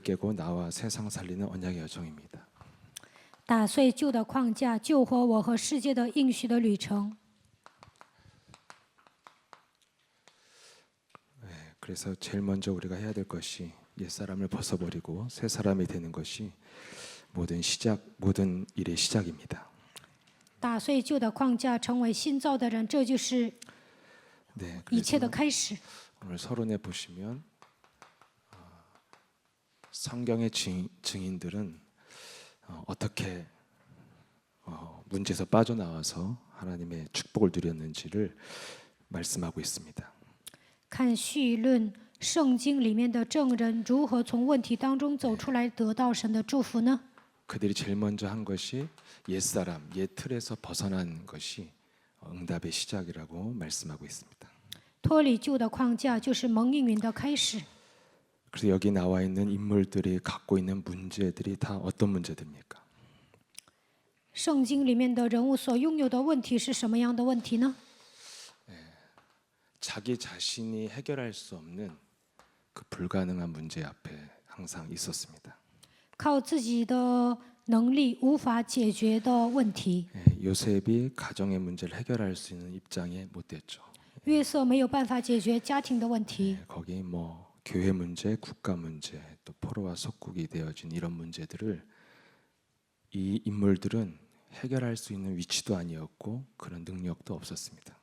깨고 나와 세상 살리는 언약의 여정입니다. 打碎旧的框架，救活我和世界的应许的旅程。 그래서 제일 먼저 우리가 해야 될 것이 옛사람을 벗어버리고 새 사람이 되는 것이 모든 일의 시작입니다. 打碎旧的框架，成为新造的人，这就是一切的开始。 오늘 서론에 보시면 성경의 증인들은 어떻게 문제에서 빠져나와서 하나님의 축복을 누렸는지를 말씀하고 있습니다. 看绪论，圣经里面的证人如何从问题当中走出来，得到神的祝福呢？ 그들이 제일 먼저 한 것이 옛사람, 옛 틀에서 벗어난 것이 응답의 시작이라고 말씀하고 있습니다. 脱离旧的框架，就是蒙应允的开始。 그래서 여기 나와 있는 인물들이 갖고 있는 문제들이 다 어떤 문제들입니까? 圣经里面的人物所拥有的问题是什么样的问题呢？ 자기 자신이 해결할 수 없는 그 불가능한 문제 앞에 항상 있었습니다. 靠自己的能力无法解决的问题。 요셉이 가정의 문제를 해결할 수 있는 입장에 못 됐죠. 约瑟没有办法解决家庭的问题， 거기 교회 문제, 국가 문제, 또 포로와 속국이 되어진 이런 문제들을 이 인물들은 해결할 수 있는 위치도 아니었고 그런 능력도 없었습니다.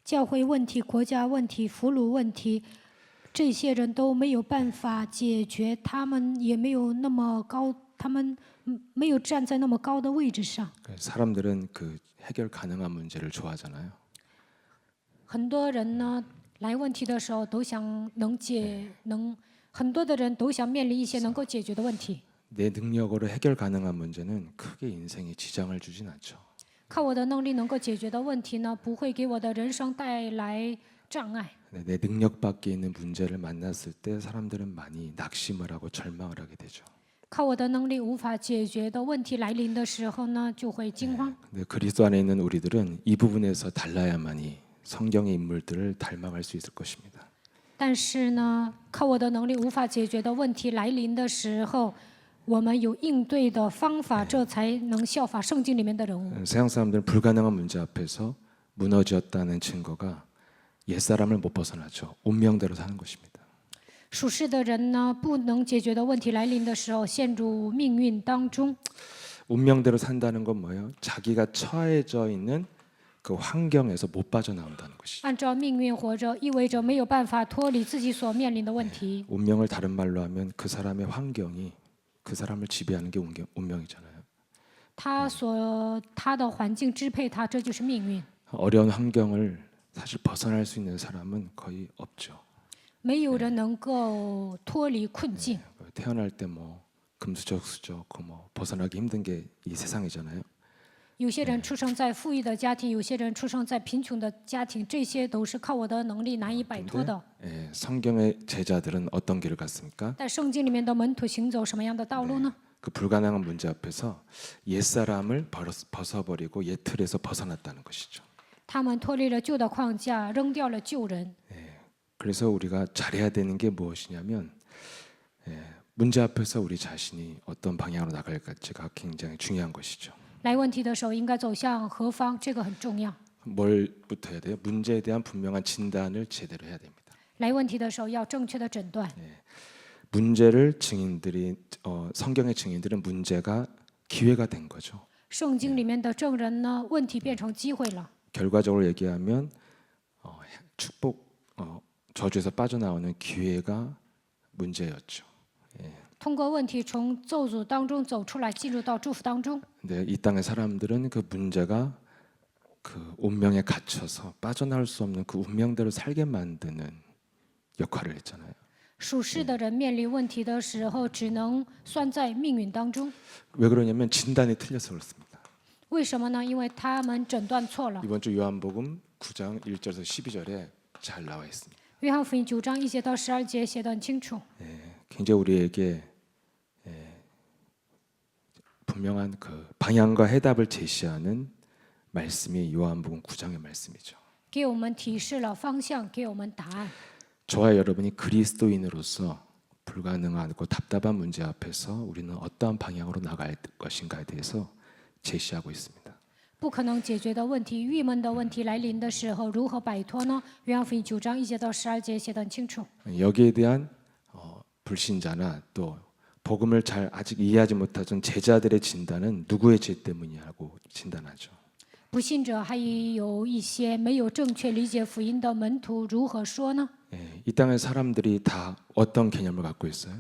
教会问题、国家问题、俘虏问题，这些人都没有办法解决，他们也没有那么高，他们没有站在那么高的位置上。 사람들은 그 해결 가능한 문제를 좋아하잖아요. 很多人呢来问题的时候都想很多的人都想面临一些能够解决的问题。 내 능력으로 해결 가능한 문제는 크게 인생에 지장을 주진 않죠. 靠我的能力能够解决的问题呢，不会给我的人生带来障碍。 내 능력 밖에 있는 문제를 만났을 때 사람들은 많이 낙심을 하고 절망을 하게 되죠. 靠我的能力无法解决的问题来临的时候呢，就会惊慌。 근데 그리스도 안에 있는 우리들은 이 부분에서 달라야만이 성경의 인물들을 닮아갈 수 있을 것입니다. 但是呢，靠我的能力无法解决的问题来临的时候，我们有应对的方法，这才能效法圣经里面的人物。 세상 사람들은 불가능한 문제 앞에서 무너졌다는 증거가 옛사람을 못 벗어나죠. 운명대로 사는 것입니다. 属世的人呢，不能解决的问题来临的时候，陷入命运当中。 운명대로 산다는 건 뭐예요? 자기가 처해져 있는 그 환경에서 못 빠져나온다는 것이죠. 按照命运活着，意味着没有办法脱离自己所面临的问题。 운명을 다른 말로 하면 그 사람의 환경이 그 사람을 지배하는 게 운명이잖아요. 他的环境支配他，这就是命运。 어려운 환경을 사실 벗어날 수 있는 사람은 거의 없죠. 没有人能够脱离困境。 태어날 때 금수저수저 벗어나기 힘든 게 이 세상이잖아요. 有些人出生在富裕的家庭，有些人出生在贫穷的家庭，这些都是靠我的能力难以摆脱的。 성경의 제자들은 어떤 길을 갔습니까? 在圣经里面的门徒行走什么样的道路呢？ 그 불가능한 문제 앞에서 옛사람을 벗어버리고 옛 틀에서 벗어났다는 것이죠. 他们脱离了旧的框架，扔掉了旧人。 그래서 우리가 잘해야 되는 게 무엇이냐면 문제 앞에서 우리 자신이 어떤 방향으로 나갈지가 굉장히 중요한 것이죠. 来问题的时候应该走向何方，这个很重要。 뭘부터 해야 돼요? 문제에 대한 분명한 진단을 제대로 해야 됩니다. 来问题的时候要正确的诊断。 문제를 성경의 증인들은 문제가 기회가 된 거죠. 圣经里面的证人呢，问题变成机会了。 결과적으로 얘기하면 축복 저주에서 빠져나오는 기회가 문제였죠. 通过问题从咒诅当中走出来，进入到祝福当中。 근데 이 땅의 사람들은 그 문제가 그 운명에 갇혀서 빠져나올 수 없는 그 운명대로 살게 만드는 역할을 했잖아요. 属世的人面临问题的时候，只能算在命运当中。 왜 그러냐면 진단이 틀려서 그렇습니다. 为什么呢？因为他们诊断错了。 이번 주 요한복음 9장 1절에서 12절에 잘 나와 있습니다. 约翰福音9章1节到12节写得很清楚。 굉장히 우리에게 분명한 그 방향과 해답을 제시하는 말씀이 요한복음 9장의 말씀이죠. 给我们提示了方向，给我们答案。 저와 여러분이 그리스도인으로서 불가능하고 답답한 문제 앞에서 우리는 어떠한 방향으로 나갈 것인가에 대해서 제시하고 있습니다. 不可能解决的问题、郁闷的问题来临的时候，如何摆脱呢？约翰福音9章1节到12节写得很清楚。 여기에 대한 불신자나 또 복음을 잘 아직 이해하지 못하던 제자들의 진단은 누구의 죄 때문이라고 진단하죠. 不信者还有一些没有正确理解福音的门徒，如何说呢？ 이 땅의 사람들이 다 어떤 개념을 갖고 있어요?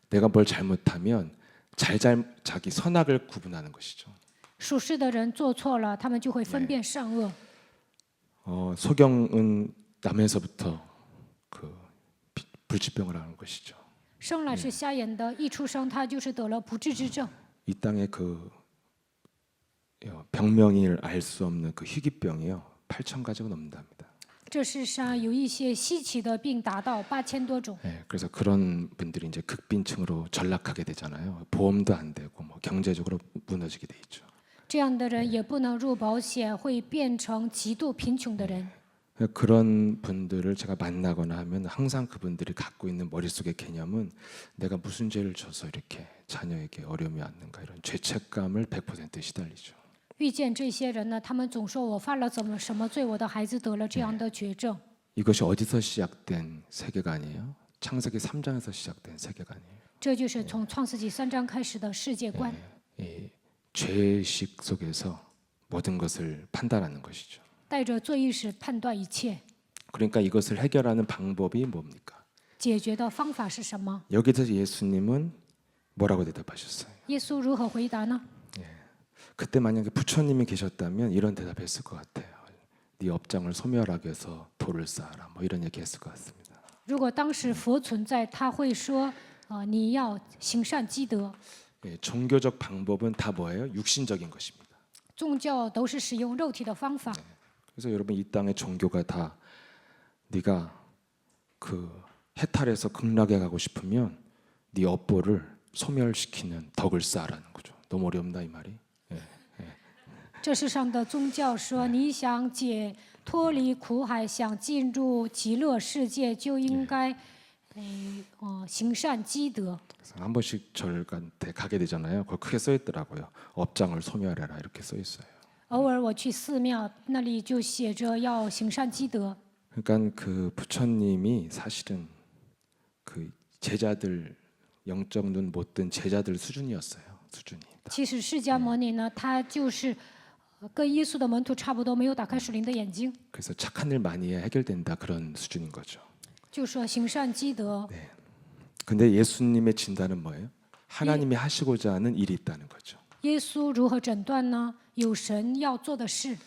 내가 뭘 잘못하면 자기 선악을 구분하는 것이죠. 属世的人做错了，他们就会分辨善恶。 소경은 남에서부터 그 불치병을 하는 것이죠. 生来是瞎眼的，一出生他就是得了不治之症。 이 땅에 그 병명을 알 수 없는 그 희귀병이요 8,000가지가 넘는답니다. 这世上有一些稀奇的病，达到8000多种。 그래서 그런 분들이 이제 극빈층으로 전락하게 되잖아요. 보험도 안 되고 뭐 경제적으로 무너지게 돼 있죠. 这样的人也不能入保险，会变成极度贫穷的人。 그런 분들을 제가 만나거나 하면 항상 그분들이 갖고 있는 머릿속의 개념은 내가 무슨 죄를 져서 이렇게 자녀에게 어려움이 왔는가 이런 죄책감을 100% 시달리죠. 遇见这些人呢，他们总说我犯了什么罪，我的孩子得了这样的绝症。 이것이 어디서 시작된 세계관이에요? 창세기 3장에서 시작된 세계관이에요. 这就是从创世纪3章开始的世界观。 이 죄의식 속에서 모든 것을 판단하는 것이죠. 带着罪意识判断一切， 그러니까 이것을 해결하는 방법이 뭡니까? 解决的方法是什么？ 여기서 예수님은 뭐라고 대답하셨어요? 耶稣如何回答呢？ 그때 만약에 부처님이 계셨다면 이런 대답했을 것 같아요. 네 업장을 소멸하게 해서 돌을 쌓아라. 뭐 이런 얘기했을 것 같습니다. 如果当时佛存在，他会说：你要行善积德。 종교적 방법은 다 뭐예요? 육신적인 것입니다. 宗教都是使用肉体的方法。 그래서 여러분 이 땅의 종교가 다 네가 그 해탈해서 극락에 가고 싶으면 네 업보를 소멸시키는 덕을 쌓아라는 거죠. 너무 어렵나 이 말이? 这世上的宗教说，你想脱离苦海，想进入极乐世界，就应该行善积德。 한 번씩 절한테 가게 되잖아요. 거기 크게 써 있더라고요. 업장을 소멸해라 이렇게 써 있어요. 偶尔我去寺庙，那里就写着要行善积德。 그러니까 그 부처님이 사실은 그 제자들 영적 눈 못 뜬 제자들 수준이었어요. 수준이. 其实释迦牟尼呢，他就是跟耶稣的门徒差不多，没有打开属灵的眼睛， 그래서 착한 일 많이 해야 해결된다 그런 수준인 거죠. 就说行善积德。 근데 예수님의 진단은 뭐예요? 하나님이 하시고자 하는 일이 있다는 거죠. 耶稣如何诊断呢？有神要做的事。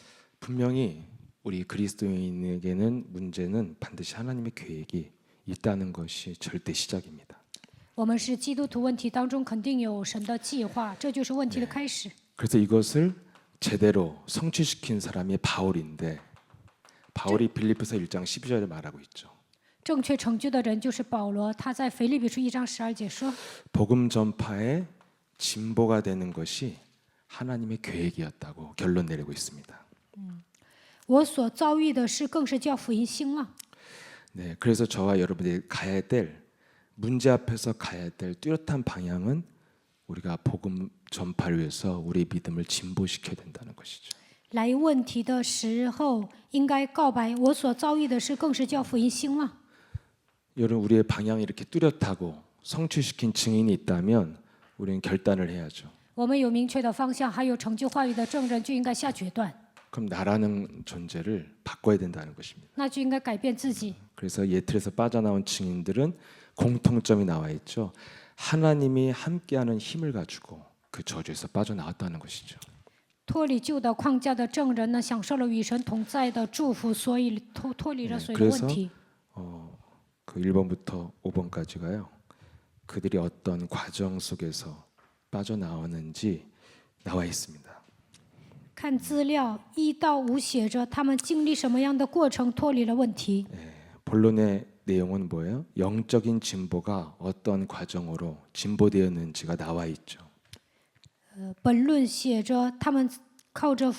분명히 우리 그리스도인에게는 문제는 반드시 하나님의 계획이 있다는 것이 절대 시작입니다. 我们是基督徒，问题当中肯定有神的计划，这就是问题的开始。 그래서 이것을 제대로 성취시킨 사람이 바울인데 바울이 빌립보서 1장 12절에 말하고 있죠. 正确成就的人就是保罗，他在腓立比书1章12节说： 복음 전파의 진보가 되는 것이 하나님의 계획이었다고 결론 내리고 있습니다. 我所遭遇的事，更是叫福音兴旺。 네, 그래서 저와 여러분이 가야 될 문제 앞에서 가야 될 뚜렷한 방향은 우리가 복음 전파를 위해서 우리 믿음을 진보시켜야 된다는 것이죠. 来问题的时候，应该告白我所遭遇的事，更是叫福音兴旺。 여러분 우리의 방향이 이렇게 뚜렷하고 성취시킨 증인이 있다면 우리는 결단을 해야죠. 我们有明确的方向，还有成就话语的证人，就应该下决断， 그럼 나라는 존재를 바꿔야 된다는 것입니다. 那就应该改变自己。 그래서 예틀에서 빠져나온 증인들은 공통점이 나와 있죠. 하나님이 함께하는 힘을 가지고 그 저주에서 빠져나왔다는 것이죠. 脱离旧的框架的证人呢，享受了与神同在的祝福，所以脱离了所有的问题。 그 1번부터 5번까지가요. 그들이 어떤 과정 속에서 빠져나오는지 나와 있습니다. 看资料1到5写着他们经历什么样的过程脱离了问题。 본론의 내용은 뭐예요? 영적인 진보가 어떤 과정으로 진보되었는지가 나와 있죠. 本论写着他们靠着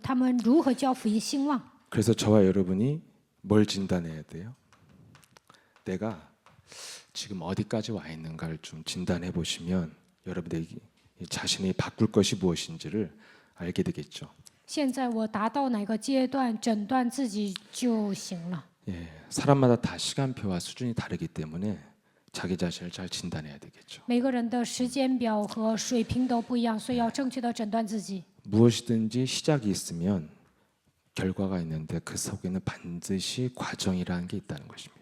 他们如何叫福音兴旺。 그래서 저와 여러분이 뭘 진단해야 돼요? 내가 지금 어디까지 와 있는가를 좀 진단해 보시면 여러분들이 자신이 바꿀 것이 무엇인지를 알게 되겠죠. 现在我达到哪个阶段，诊断自己就行了。 예, 사람마다 다 시간표와 수준이 다르기 때문에 자기 자신을 잘 진단해야 되겠죠. 每个人的时间表和水平都不一样，所以要正确的诊断自己。 무엇이든지 시작이 있으면 결과가 있는데 그 속에는 반드시 과정이라는 게 있다는 것입니다.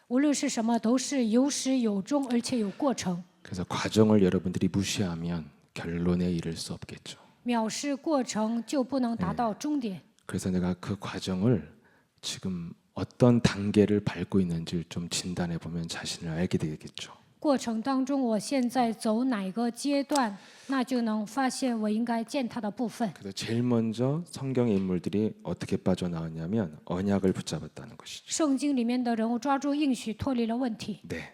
无论是什么，都是有始有终，而且有过程。 그래서 과정을 여러분들이 무시하면 결론에 이를 수 없겠죠. 藐视过程就不能达到终点。 그래서 내가 그 과정을 지금 어떤 단계를 밟고 있는지를 좀 진단해 보면 자신을 알게 되겠죠. 过程当中，我现在走哪个阶段，那就能发现我应该践踏的部分。 그래서 제일 먼저 성경의 인물들이 어떻게 빠져나왔냐면 언약을 붙잡았다는 것이죠. 圣经里面的人物抓住应许，脱离了问题。 네.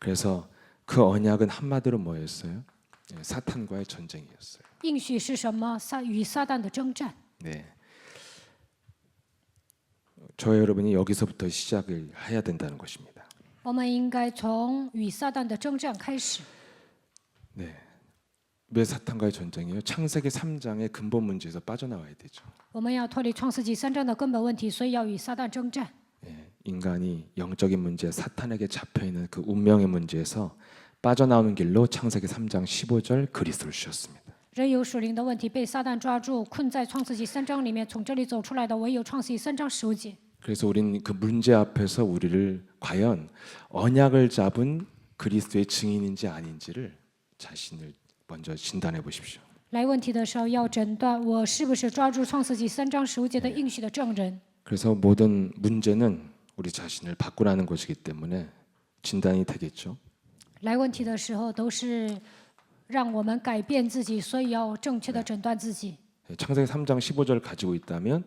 그래서 그 언약은 한마디로 뭐였어요? 예, 사탄과의 전쟁이었어요. 应许是什么？与撒旦的征战。 네. 저와 여러분이 여기서부터 시작을 해야 된다는 것입니다. 我们应该从与撒旦的征战开始。 네. 왜 사탄과의 전쟁이에요? 창세기 3장의 근본 문제에서 빠져나와야 되죠. 我们要脱离创世纪3章的根本问题，所以要与撒旦征战。 예, 인간이 영적인 문제, 사탄에게 잡혀 있는 그 운명의 문제에서 빠져나오는 길로 창세기 3장 15절 그리스도를 주셨습니다. 人有属灵的问题，被撒旦抓住，困在创世纪3章里面，从这里走出来的唯有创世纪3章15节。 그래서 우리는 그 문제 앞에서 우리를 과연 언약을 잡은 그리스도의 증인인지 아닌지를 자신을 먼저 진단해 보십시오. 来问题的时候要诊断我是不是抓住创世纪3章15节的应许的证人。 그래서 모든 문제는 우리 자신을 바꾸라는 것이기 때문에 진단이 되겠죠. 来问题的时候都是让我们改变自己，所以要正确的诊断自己。 창세기 3장 15절을 가지고 있다면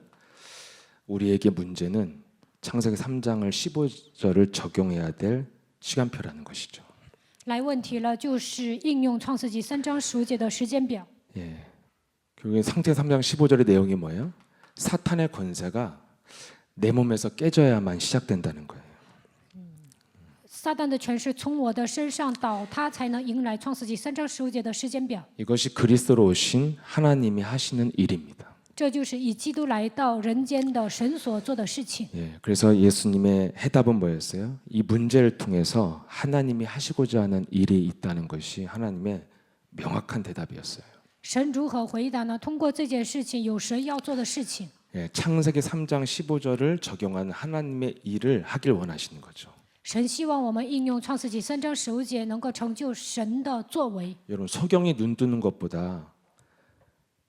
우리에게 문제는 창세기 3장을 15절을 적용해야 될 시간표라는 것이죠. 来问题了，就是应用创世纪3章15节的时间表。 예. 결국에 창세기 3장 15절의 내용이 뭐예요? 사탄의 권세가 내 몸에서 깨져야만 시작된다는 거예요. 撒旦的权势从我的身上倒塌，才能迎来创世纪3章15节的时间表。 이것이 그리스도로 오신 하나님이 하시는 일입니다. 这就是以基督来到人间的神所做的事情。 예, 그래서 예수님의 해답은 뭐였어요? 이 문제를 통해서 하나님이 하시고자 하는 일이 있다는 것이 하나님의 명확한 대답이었어요. 神如何回答呢？通过这件事情，有神要做的事情。 예, 창세기 3장 15절을 적용한 하나님의 일을 하길 원하시는 거죠. 神希望我们应用创世纪3章15节，能够成就神的作为。 여러분 소경이 눈 뜨는 것보다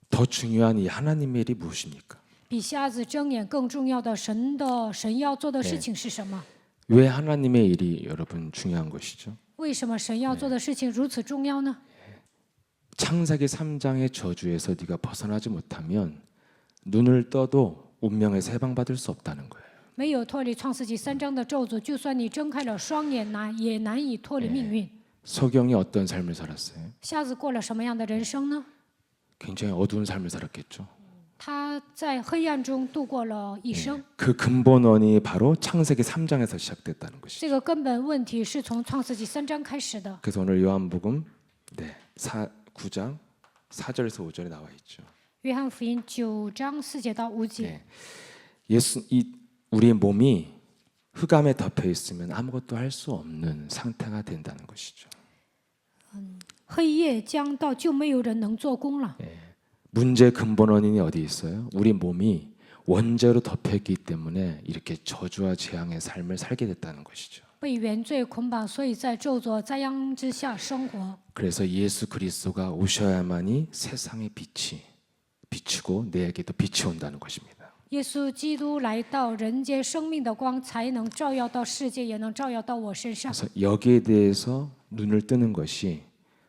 더 중요한 이 하나님의 일이 무엇입니까? 比瞎子睁眼更重要的，神要做的事情是什么？ 왜 하나님의 일이 여러분 중요한 것이죠? 为什么神要做的事情如此重要呢？ 창세기 3장의 저주에서 네가 벗어나지 못하면 눈을 떠도 운명에서 해방받을 수 없다는 거예요. 没有脱离创世纪3章的咒诅，就算你睁开了双眼，也难以脱离命运。 소경이 어떤 삶을 살았어요? 瞎子过了什么样的人生呢？ 굉장히 어두운 삶을 살았겠죠. 他在黑暗中度过了一生。 그 근본원이 바로 창세기 3장에서 시작됐다는 것이죠. 这个根本问题是从创世纪3章开始的。 그래서 오늘 요한복음 9장 4절에서 5절에 나와 있죠. 约翰福音9章4节到5节。 우리의 몸이 흑암에 덮여 있으면 아무것도 할 수 없는 상태가 된다는 것이죠. 黑夜将到，就没有人能做工了。 문제 근본 원인이 어디 있어요? 우리 몸이 원죄로 덮여 있기 때문에 이렇게 저주와 재앙의 삶을 살게 됐다는 것이죠. 被原罪捆绑，所以在咒诅灾殃之下生活。 그래서 예수 그리스도가 오셔야만이 세상의 빛이 비추고 내에게도 빛이 온다는 것입니다. 耶稣基督来到人间，生命的光才能照耀到世界，也能照耀到我身上。 그래서 여기에 대해서 눈을 뜨는 것이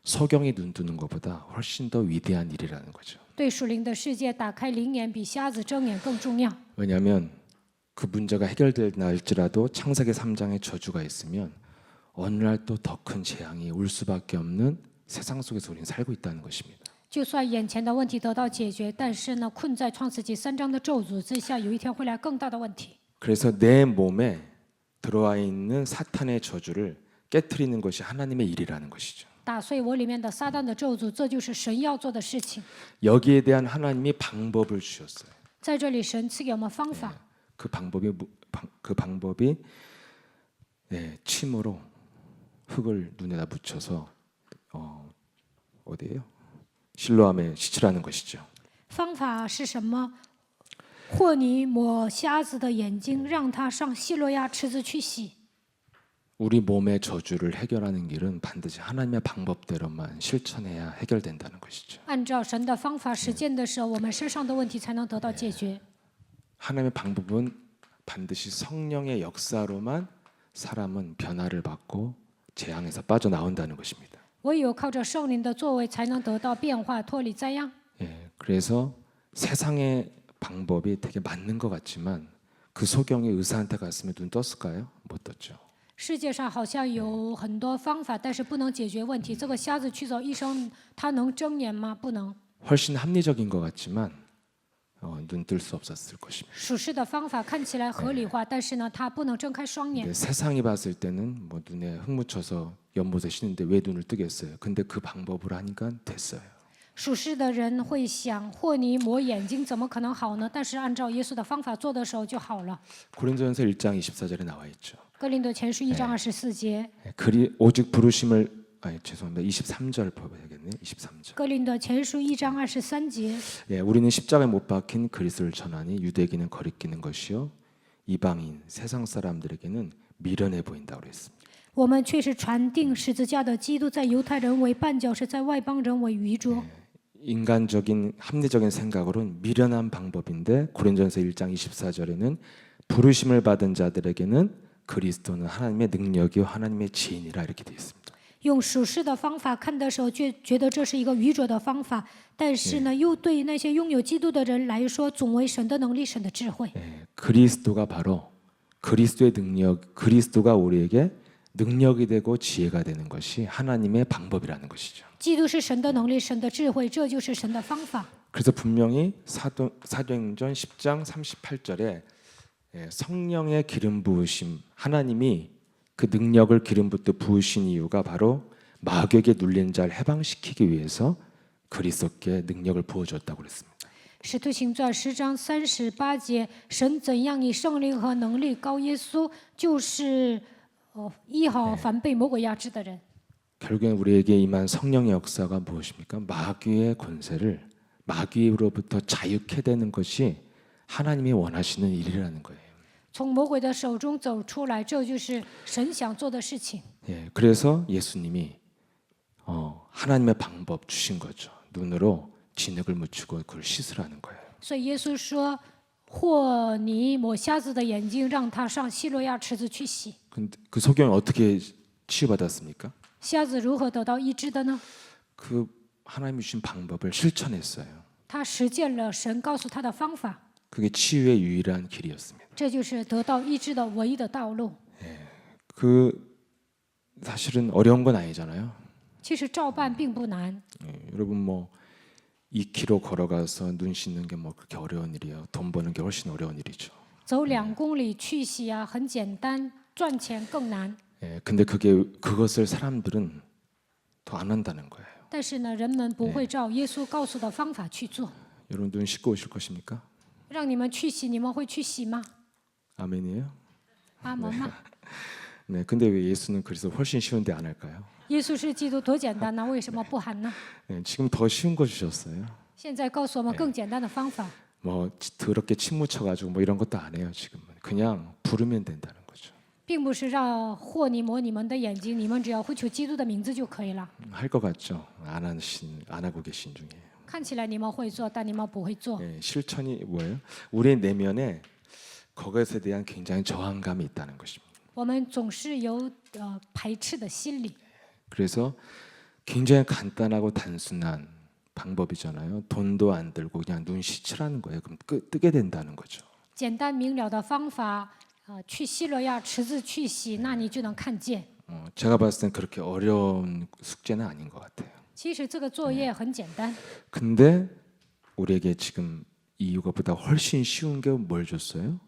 소경이 눈 뜨는 것보다 훨씬 더 위대한 일이라는 거죠. 对属灵的世界打开灵眼，比瞎子睁眼更重要。 왜냐하면 그 문제가 해결될 날지라도 창세기 3장의 저주가 있으면 어느 날 또 더 큰 재앙이 올 수밖에 없는 세상 속에서 우리는 살고 있다는 것입니다. 就算眼前的问题得到解决，但是呢，困在创世纪3章的咒诅之下，有一天会来更大的问题。 그래서 내 몸에 들어와 있는 사탄의 저주를 깨트리는 것이 하나님의 일이라는 것이죠. 打碎我里面的撒旦的咒诅，这就是神要做的事情。 여기에 대한 하나님이 방법을 주셨어요. 在这里，神赐给我们方法， 그 방법이 침으로 흙을 눈에다 묻혀서 어디예요? 실로암에 씻으라는 것이죠. 方法是什么？或你抹瞎子的眼睛，让他上希罗亚池子去洗。 우리 몸의 저주를 해결하는 길은 반드시 하나님의 방법대로만 실천해야 해결된다는 것이죠. 按照神的方法实践的时候，我们身上的问题才能得到解决。 하나님의 방법은 반드시 성령의 역사로만 사람은 변화를 받고 재앙에서 빠져나온다는 것입니다. 唯有靠着圣灵的作为，才能得到变化，脱离灾殃。 그래서 세상의 방법이 되게 맞는 것 같지만 그 소경이 의사한테 갔으면 눈 떴을까요? 못 떴죠. 世界上好像有很多方法，但是不能解决问题。这个瞎子去找医生，他能睁眼吗？不能。 훨씬 합리적인 것 같지만 눈 뜰 수 없었을 것입니다. 属实的方法看起来合理化，但是呢，他不能睁开双眼。 근데 세상이 봤을 때는 뭐 눈에 흙 묻혀서 연못에 씻는데 왜 눈을 뜨겠어요? 근데 그 방법으로 하니까 됐어요. 属实的人会想，或你抹眼睛怎么可能好呢？但是按照耶稣的方法做的时候就好了。 고린도전서 1장 24절에 나와 있죠. 哥林多前书1章24节， 오직 부르심을 죄송합니다. 23절 봐야겠네요. 23절. 哥林多前书1章23节， 우리는 십자가에 못 박힌 그리스도를 전하니 유대인은 거리끼는 것이요 이방인 세상 사람들에게는 미련해 보인다고 그랬습니다. 我们却是传定十字架的基督，在犹太人为绊脚石，在外邦人为愚拙。 인간적인 합리적인 생각으로는 미련한 방법인데 고린도전서 1장 24절에는 부르심을 받은 자들에게는 그리스도는 하나님의 능력이요 하나님의 지인이라 이렇게 되어 있습니다. 用属世的方法看的时候，觉得这是一个愚拙的方法，但是呢，又对那些拥有基督的人来说，总为神的能力、神的智慧。 그리스도가 바로 그리스도의 능력, 그리스도가 우리에게 능력이 되고 지혜가 되는 것이 하나님의 방법이라는 것이죠. 基督是神的能力、神的智慧，这就是神的方法。 그래서 분명히 사도행전 10장 38절에 성령의 기름 부으심 하나님이 그 능력을 기름 붓듯 부으신 이유가 바로 마귀에게 눌린 자를 해방시키기 위해서 그리스도께 능력을 부어줬다고 그랬습니다. 使徒行传10章38节，神怎样以圣灵和能力高耶稣，就是医好凡被魔鬼压制的人。 결국엔 우리에게 임한 성령의 역사가 무엇입니까? 마귀의 권세를 마귀로부터 자유케 되는 것이 하나님이 원하시는 일이라는 거예요. 从魔鬼的手中走出来，这就是神想做的事情。 그래서 예수님이 하나님의 방법 주신 거죠. 눈으로 진흙을 묻히고 그걸 씻으라는 거예요. 所以耶稣说：“或你抹瞎子的眼睛，让他上希罗亚池子去洗。 근데 그 소경이 어떻게 치유받았습니까? 瞎子如何得到医治的呢？ 그 하나님이 주신 방법을 실천했어요. 他实践了神告诉他的方法， 그게 치유의 유일한 길이었습니다. 这就是得到医治的唯一的道路。 그 사실은 어려운 건 아니잖아요. 其实照办并不难。 여러분 뭐 2km 걸어가서 눈 씻는 게 뭐 그렇게 어려운 일이에요. 돈 버는 게 훨씬 어려운 일이죠. 走2公里去洗啊，很简单，赚钱更难。 근데 그것을 사람들은 더 안 한다는 거예요. 但是呢，人们不会照耶稣告诉的方法去做。 여러분 눈 씻고 오실 것입니까? 让你们去洗，你们会去洗吗？ 아멘이에요? 阿门吗？ 네, 근데 왜 예수는 그래서 훨씬 쉬운데 안 할까요? 耶稣是基督，多简单呢？为什么不喊呢？ 지금 더 쉬운 거 주셨어요. 现在告诉我们更简单的方法。 뭐 더럽게 침 묻혀가지고 뭐 이런 것도 안 해요. 지금은 그냥 부르면 된다는 거죠. 并不是让或你抹你们的眼睛，你们只要呼求基督的名字就可以了。 할 것 같죠? 안 하고 계신 중에. 看起来你们会做，但你们不会做。 실천이 뭐예요? 우리 내면에 그것에 대한 굉장히 저항감이 있다는 것입니다. 我们总是有排斥的心理， 그래서 굉장히 간단하고 단순한 방법이잖아요. 돈도 안 들고 그냥 눈 씻으라는 거예요. 그럼 뜨게 된다는 거죠. 简单明了的方法，去希罗亚池子去洗，那你就能看见。 제가 봤을 땐 그렇게 어려운 숙제는 아닌 것 같아요. 其实这个作业很简单， 근데 우리에게 지금 이거보다 훨씬 쉬운 게 뭘 줬어요?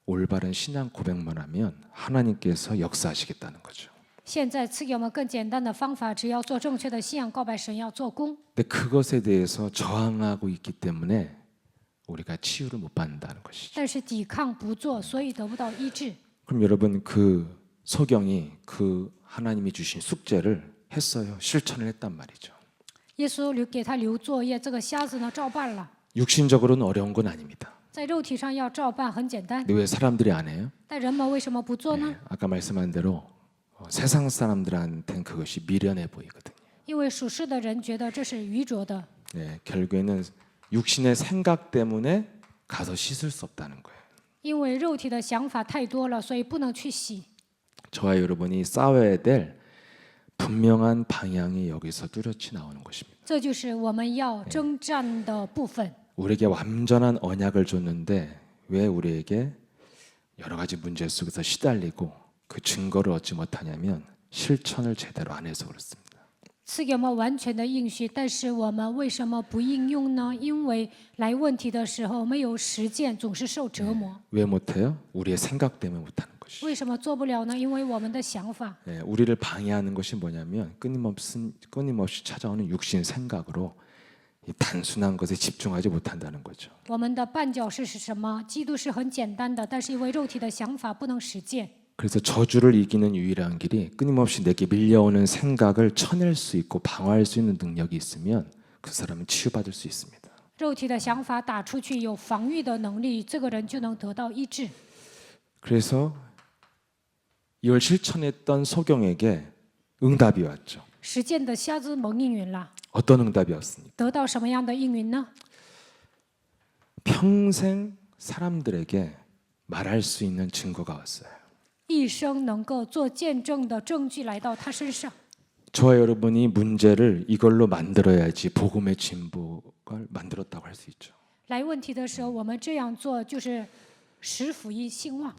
올바른 신앙 고백만 하면 하나님께서 역사하시겠다는 거죠. 现在赐给我们更简单的方法，只要做正确的信仰告白，神要做工。 근데 그것에 대해서 저항하고 있기 때문에 우리가 치유를 못 받는다는 것이죠. 但是抵抗不做，所以得不到医治。 그럼 여러분 그 소경이 그 하나님이 주신 숙제를 했어요. 실천을 했단 말이죠. 耶稣给他留作业，这个瞎子呢照办了。 육신적으로는 어려운 건 아닙니다. 在肉体上要照办很简单， 근데 왜 사람들이 안 해요? 但人们为什么不做呢？ 아까 말씀한 대로 세상 사람들한테는 그것이 미련해 보이거든요. 因为属世的人觉得这是愚拙的， 네, 결국에는 육신의 생각 때문에 가서 씻을 수 없다는 거예요. 因为肉体的想法太多了，所以不能去洗。 저와 여러분이 싸워야 될 분명한 방향이 여기서 뚜렷이 나오는 것입니다. 这就是我们要征战的部分。 우리에게 완전한 언약을 줬는데 왜 우리에게 여러 가지 문제 속에서 시달리고 그 증거를 얻지 못하냐면 실천을 제대로 안 해서 그렇습니다. 赐给我们完全的应许，但是我们为什么不应用呢？因为来问题的时候没有实践，总是受折磨。 왜 못해요? 우리의 생각 때문에 못하는 것이죠. 为什么做不了呢？因为我们的想法。 우리를 방해하는 것이 뭐냐면 끊임없이 찾아오는 육신 생각으로 이 단순한 것에 집중하지 못한다는 거죠. 我们的绊脚石是什么？基督是很简单的，但是因为肉体的想法不能实践。 그래서 저주를 이기는 유일한 길이 끊임없이 내게 밀려오는 생각을 쳐낼 수 있고 방어할 수 있는 능력이 있으면 그 사람은 치유받을 수 있습니다. 肉体的想法打出去有防御的能力，这个人就能得到医治。 그래서 이걸 실천했던 소경에게 응답이 왔죠. 实践的瞎子蒙应允了， 어떤 응답이었습니까? 得到什么样的应允呢？ 평생 사람들에게 말할 수 있는 증거가 왔어요. 一生能够做见证的证据来到他身上。 저와 여러분이 문제를 이걸로 만들어야지 복음의 진보를 만들었다고 할 수 있죠. 来问题的时候，我们这样做就是使福音兴旺。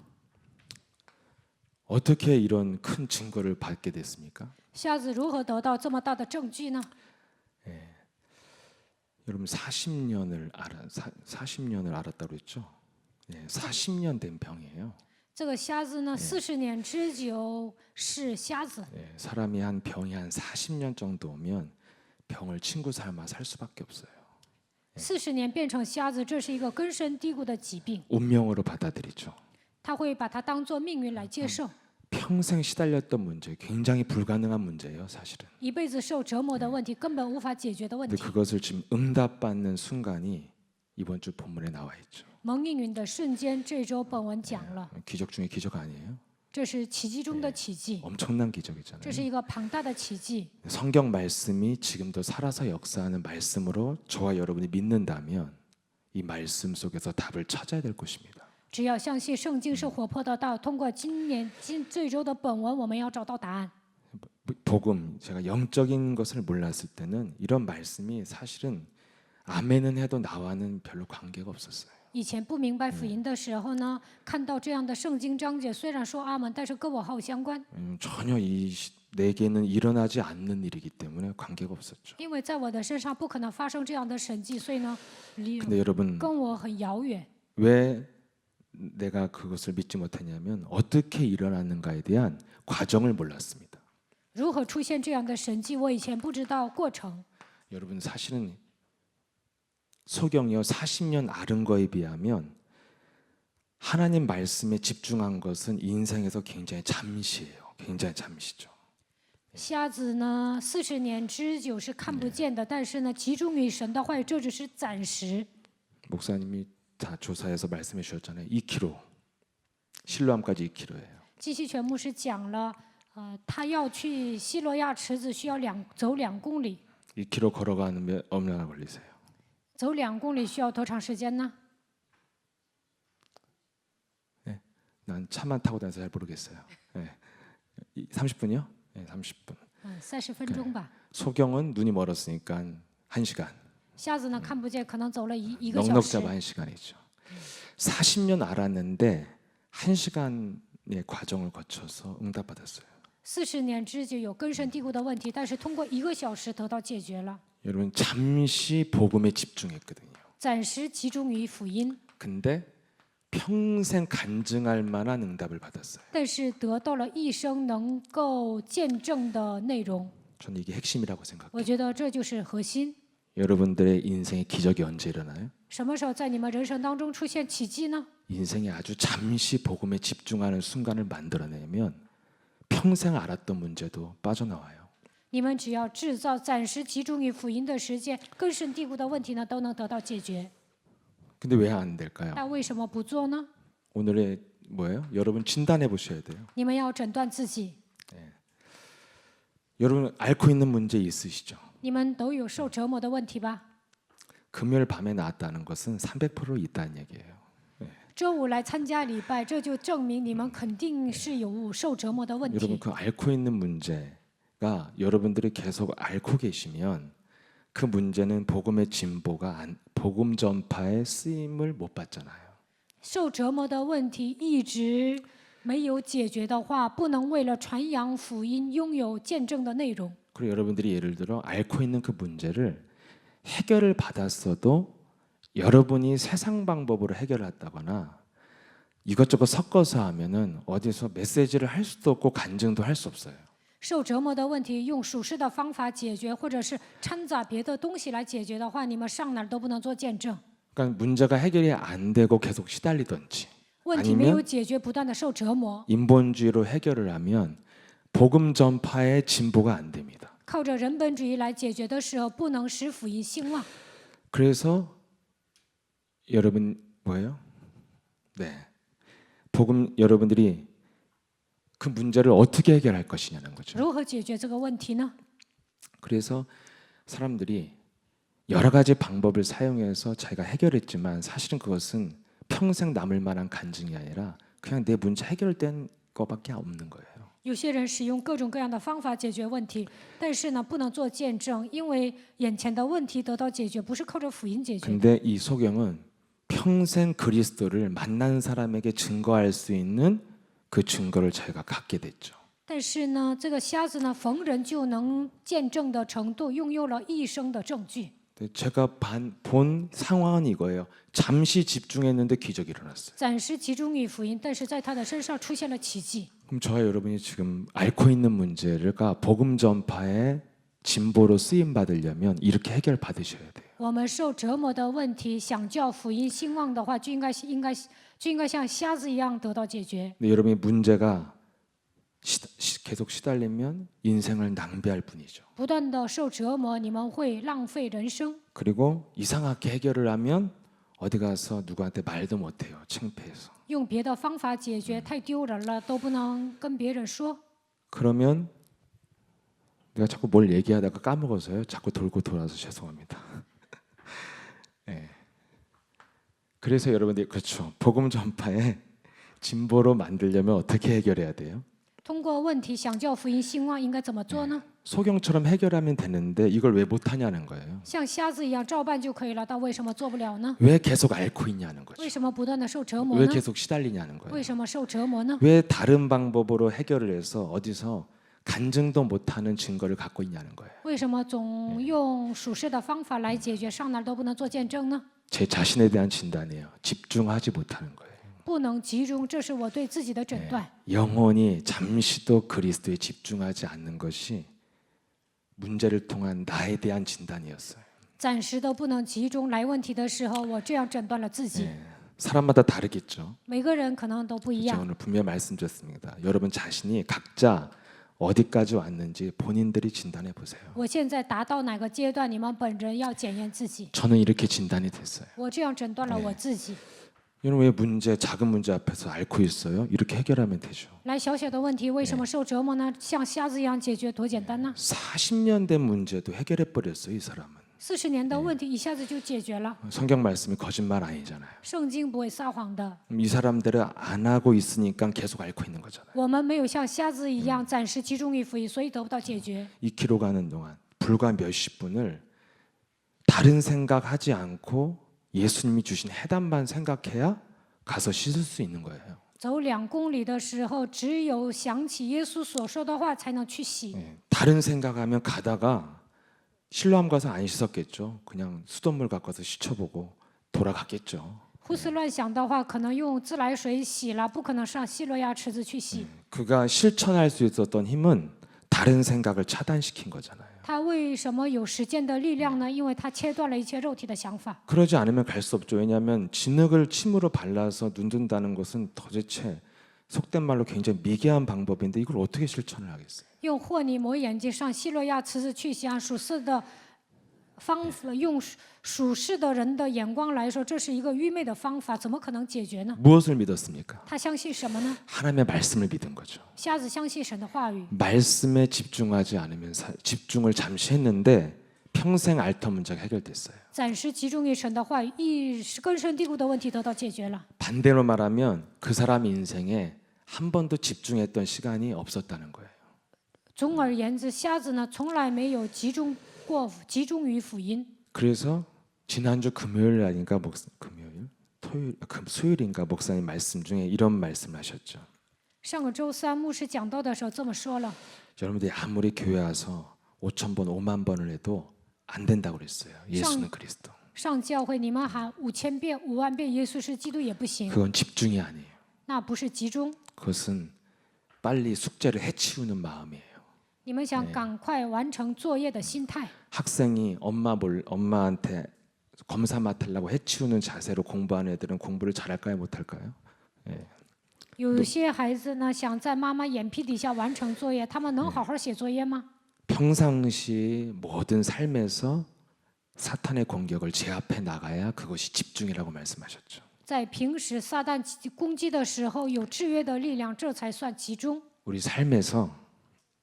어떻게 이런 큰 증거를 받게 됐습니까? 瞎子如何得到这么大的证据呢？ 여러분 40년을 알았다고 그랬죠? 40년 된 병이에요. 这个瞎子呢，40年之久是瞎子。 사람이 한 병이 한 40년 정도 오면 병을 친구 삼아 살 수밖에 없어요. 40年变成瞎子，这是一个根深蒂固的疾病， 운명으로 받아들이죠. 他会把它当作命运来接受。 평생 시달렸던 문제, 굉장히 불가능한 문제예요, 사실은. 一辈子受折磨的问题，根本无法解决的问 근데 题。 그것을 지금 응답받는 순간이 이번 주 본문에 나와 있죠. 蒙应允的瞬间，这周本文讲了， 기적 중에 기적 아니에요? 这是奇迹中的奇迹， 엄청난 这 기적이잖아요. 是一个庞大的奇迹。 성경 말씀이 지금도 살아서 역사하는 말씀으로 저와 여러분이 믿는다면 이 말씀 속에서 답을 찾아야 될 것입니다. 只要相信圣经是活泼的道，通过这周的本文，我们要找到答案。 복음, 제가 영적인 것을 몰랐을 때는 이런 말씀이 사실은 아멘은 해도 나와는 별로 관계가 없었어요. 以前不明白福音的时候呢，看到这样的圣经章节，虽然说阿门，但是跟我毫无相关， 전혀 내게는 일어나지 않는 일이기 때문에 관계가 없었죠. 因为在我的身上不可能发生这样的神迹，所以呢，离 근데 여러분 跟我很遥远。 왜 내가 그것을 믿지 못했냐면 어떻게 일어났는가에 대한 과정을 몰랐습니다. 如何出现这样的神迹，我以前不知道过程。 여러분 사실은 소경이요 40년 앓은 거에 비하면 하나님 말씀에 집중한 것은 인생에서 굉장히 잠시예요. 굉장히 잠시죠. 瞎子呢，40年之久是看不见的，但是呢，集中于神的话语，这只是暂时。 목사님이 다 조사해서 말씀해 주셨잖아요. 2km. 실로암까지 2km예요. 季希全牧师讲了，他要去希罗亚池子需要走2公里， 2km 걸어가면 얼마나 걸리세요? 走2公里需要多长时间呢？ 난 차만 타고 다녀서 잘 모르겠어요. 30분이요? 네, 30분. 30分钟吧。 소경은 눈이 멀었으니까 1시간. 瞎子呢看不见，可能走了一个小 넉넉 时。 잡아 1시간이죠. 40년 알았는데 1시간의 과정을 거쳐서 응답받았어요. 40年之久有根深蒂固的问题，但是通过1个小时得到解决了。 여러분 잠시 복음에 집중했거든요. 暂时集中于福音， 근데 평생 간증할 만한 응답을 받았어요. 但是得到了一生能够见证的内容。 저는 이게 핵심이라고 생각해요. 我觉得这就是核心。 여러분들의 인생의 기적이 언제 일어나요? 什么时候在你们人生当中出现奇迹呢？ 인생에 아주 잠시 복음에 집중하는 순간을 만들어내면 평생 알았던 문제도 빠져나와요. 你们只要制造暂时集中于福音的时间，根深蒂固的问题呢都能得到解决。 근데 왜 안 될까요? 但为什么不做呢？ 오늘의 뭐예요? 여러분 진단해 보셔야 돼요. 你们要诊断自己， 여러분 앓고 있는 문제 있으시죠? 你们都有受折磨的问题吧？ 금요일 밤에 나왔다는 것은 300% 있다는 얘기예요. 周五来参加礼拜，这就证明你们肯定是有受折磨的问 여러분 题。 그 앓고 있는 문제가 여러분들이 계속 앓고 계시면 그 문제는 복음의 진보가 복음 전파의 쓰임을 못 받잖아요. 受折磨的问题一直没有解决的话，不能为了传扬福音拥有见证的内容。 그리고 여러분들이 예를 들어 앓고 있는 그 문제를 해결을 받았어도 여러분이 세상 방법으로 해결했다거나 이것저것 섞어서 하면은 어디서 메시지를 할 수도 없고 간증도 할 수 없어요. 受折磨的问题用属世的方法解决，或者是掺杂别的东西来解决的话，你们上哪儿都不能做见证。 그러니까 문제가 해결이 안 되고 계속 시달리든지 问题没有解决，不断的受折磨， 인본주의로 해결을 하면 복음 전파의 진보가 안 됩니다. 靠着人本主义来解决的时候，不能使福音兴旺。 그래서 여러분 뭐예요? 네, 복음 여러분들이 그 문제를 어떻게 해결할 것이냐는 거죠. 如何解决这个问题呢？ 그래서 사람들이 여러 가지 방법을 사용해서 자기가 해결했지만 사실은 그것은 평생 남을 만한 간증이 아니라 그냥 내 문제 해결된 거밖에 없는 거예요. 有些人使用各种各样的方法解决问题，但是呢，不能做见证，因为眼前的问题得到解决，不是靠着福音解决的。 근데 이 소경은 평생 그리스도를 만난 사람에게 증거할 수 있는 그 증거를 자기가 갖게 됐죠. 但是呢，这个瞎子呢，逢人就能见证的程度，拥有了一生的证据。 제가 본 상황은 이거예요. 잠시 집중했는데 기적이 일어났어요. 暂时集中于福音，但是在他的身上出现了奇迹。 그럼 저와 여러분이 지금 앓고 있는 문제가 복음 전파의 진보로 쓰임 받으려면 이렇게 해결 받으셔야 돼요. 我们受折磨的问题，想叫福音兴旺的话，就应该像瞎子一样得到解决。 근데 여러분이 문제가 계속 시달리면 인생을 낭비할 뿐이죠. 不断的受折磨，你们会浪费人生。 그리고 이상하게 해결을 하면 어디 가서 누구한테 말도 못해요. 창피해서. 用别的方法解决太丢人了，都不能跟别人说。 그러면 내가 자꾸 뭘 얘기하다가 까먹어서요. 자꾸 돌고 돌아서 죄송합니다. 네. 그래서 여러분들이 그렇죠. 복음 전파에 진보로 만들려면 어떻게 해결해야 돼요? 通过问题想叫福音兴旺，应该怎么做呢？ 소경처럼 해결하면 되는데 이걸 왜 못하냐는 거예요. 像瞎子一样照办就可以了，但为什么做不了呢？ 왜 계속 앓고 있냐는 거죠. 为什么不断的受折磨 왜 呢？ 계속 시달리냐는 거예요. 为什么受折磨呢？ 왜 다른 방법으로 해결을 해서 어디서 간증도 못하는 증거를 갖고 있냐는 거예요. 为什么总用属世的方法来解决，上哪儿都不能做见证呢？ 제 자신에 대한 진단이에요. 집중하지 못하는 거예요. 不能集中，这是我对自己的诊断。 영혼이 잠시도 그리스도에 집중하지 않는 것이 문제를 통한 나에 대한 진단이었어요. 暂时都不能集中来问题的时候，我这样诊断了自己。 사람마다 다르겠죠. 每个人可能都不一 제가 样。 오늘 분명히 말씀드렸습니다. 여러분 자신이 각자 어디까지 왔는지 본인들이 진단해 보세요. 我现在达到哪个阶段，你们本人要检验自己。 저는 이렇게 진단이 됐어요. 我这样诊断了我自己。 여러분 왜 작은 문제 앞에서 앓고 있어요? 이렇게 해결하면 되죠. 来小小的问题，为什么受折磨呢？像瞎子一样解决多简单呢？ 40년 된 문제도 해결해 버렸어요, 이 사람은. 40年的问题一下子就解决了。 성경 말씀이 거짓말 아니잖아요. 圣经不会撒谎的。 그럼 이 사람들은 안 하고 있으니까 계속 앓고 있는 거잖아요. 我们没有像瞎子一样暂时集中于福音，所以得不到解决。 2km 가는 동안 불과 몇십 분을 다른 생각하지 않고 예수님이 주신 해답만 생각해야 가서 씻을 수 있는 거예요. 走2公里的时候，只有想起耶稣所说的话，才能去洗。 다른 생각하면 가다가 실로암 가서 안 씻었겠죠. 그냥 수돗물 갖고 와서 씻어보고 돌아갔겠죠. 胡思乱想的话，可能用自来水洗了，不可能上希罗亚池子去洗。 그가 실천할 수 있었던 힘은 다른 생각을 차단시킨 거잖아요. 他为什么有实践的力量呢？因为他切断了一切肉体的想法。 그러지 않으면 갈 수 없죠. 왜냐하면 진흙을 침으로 발라서 눈든다는 것은 도대체 속된 말로 굉장히 미개한 방법인데 이걸 어떻게 실천을 하겠어요? 用和泥抹眼睛上希罗亚池子去洗，按属世的方法，用属世的人的眼光来说，这是一个愚昧的方法，怎么可能解决呢？ 무엇을 믿었습니까? 他相信什么呢？ 하나님의 말씀을 믿은 거죠. 瞎子相信神的话语， 말씀에 집중하지 않으면 집중을 잠시 했는데 평생 알터 문제가 해결됐어요. 暂时集中于神的话语，根深蒂固的问题得到解决了。 반대로 말하면 그 사람 인생에 한 번도 집중했던 시간이 없었다는 거예요. 总而言之，瞎子呢从来没有集中于福音。 그래서 지난주 금요일 아닌가 금요일, 토요일, 수요일인가 목사님 말씀 중에 이런 말씀을 하셨죠. 上个周三牧师讲道的时候这么说了： 여러분들이 아무리 교회 와서 5,000번, 5만 번을 해도 안 된다고 그랬어요. 예수는 그리스도. 上教会你们喊5000遍、5万遍耶稣是基督也不行， 그건 집중이 아니에요. 那不是集中。 그것은 빨리 숙제를 해치우는 마음이에요. 你们想赶快完成作业的心态。 학생이 엄마한테 검사 맡으려고 해치우는 자세로 공부하는 애들은 공부를 잘할까요, 못할까요? 有些孩子呢想在妈妈眼皮底下完成作业，他们能好好写作业吗？ 평상시 모든 삶에서 사탄의 공격을 제압해 나가야 그것이 집중이라고 말씀하셨죠. 在平时撒旦攻击的时候有制约的力量，这才算集中。 우리 삶에서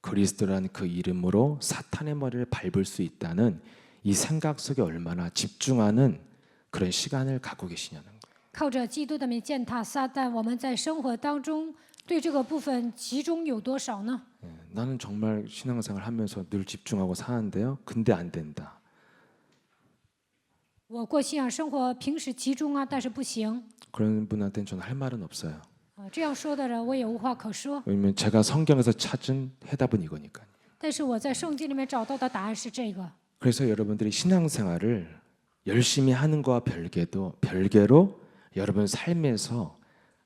그리스도라는 그 이름으로 사탄의 머리를 밟을 수 있다는 이 생각 속에 얼마나 집중하는 그런 시간을 갖고 계시냐는 거예요. 靠着基督的名践踏撒旦，我们在生活当中对这个部分集中有多少呢？ 나는 정말 신앙생활 하면서 늘 집중하고 사는데요. 근데 안 된다. 我过信仰生活，平时集中啊，但是不行。 그런 분한테는 저는 할 말은 없어요. 这样说的人我也无话可说。 왜냐면 제가 성경에서 찾은 해답은 이거니까요. 但是我在圣经里面找到的答案是这个。 그래서 여러분들이 신앙생활을 열심히 하는 거와 별개로 여러분 삶에서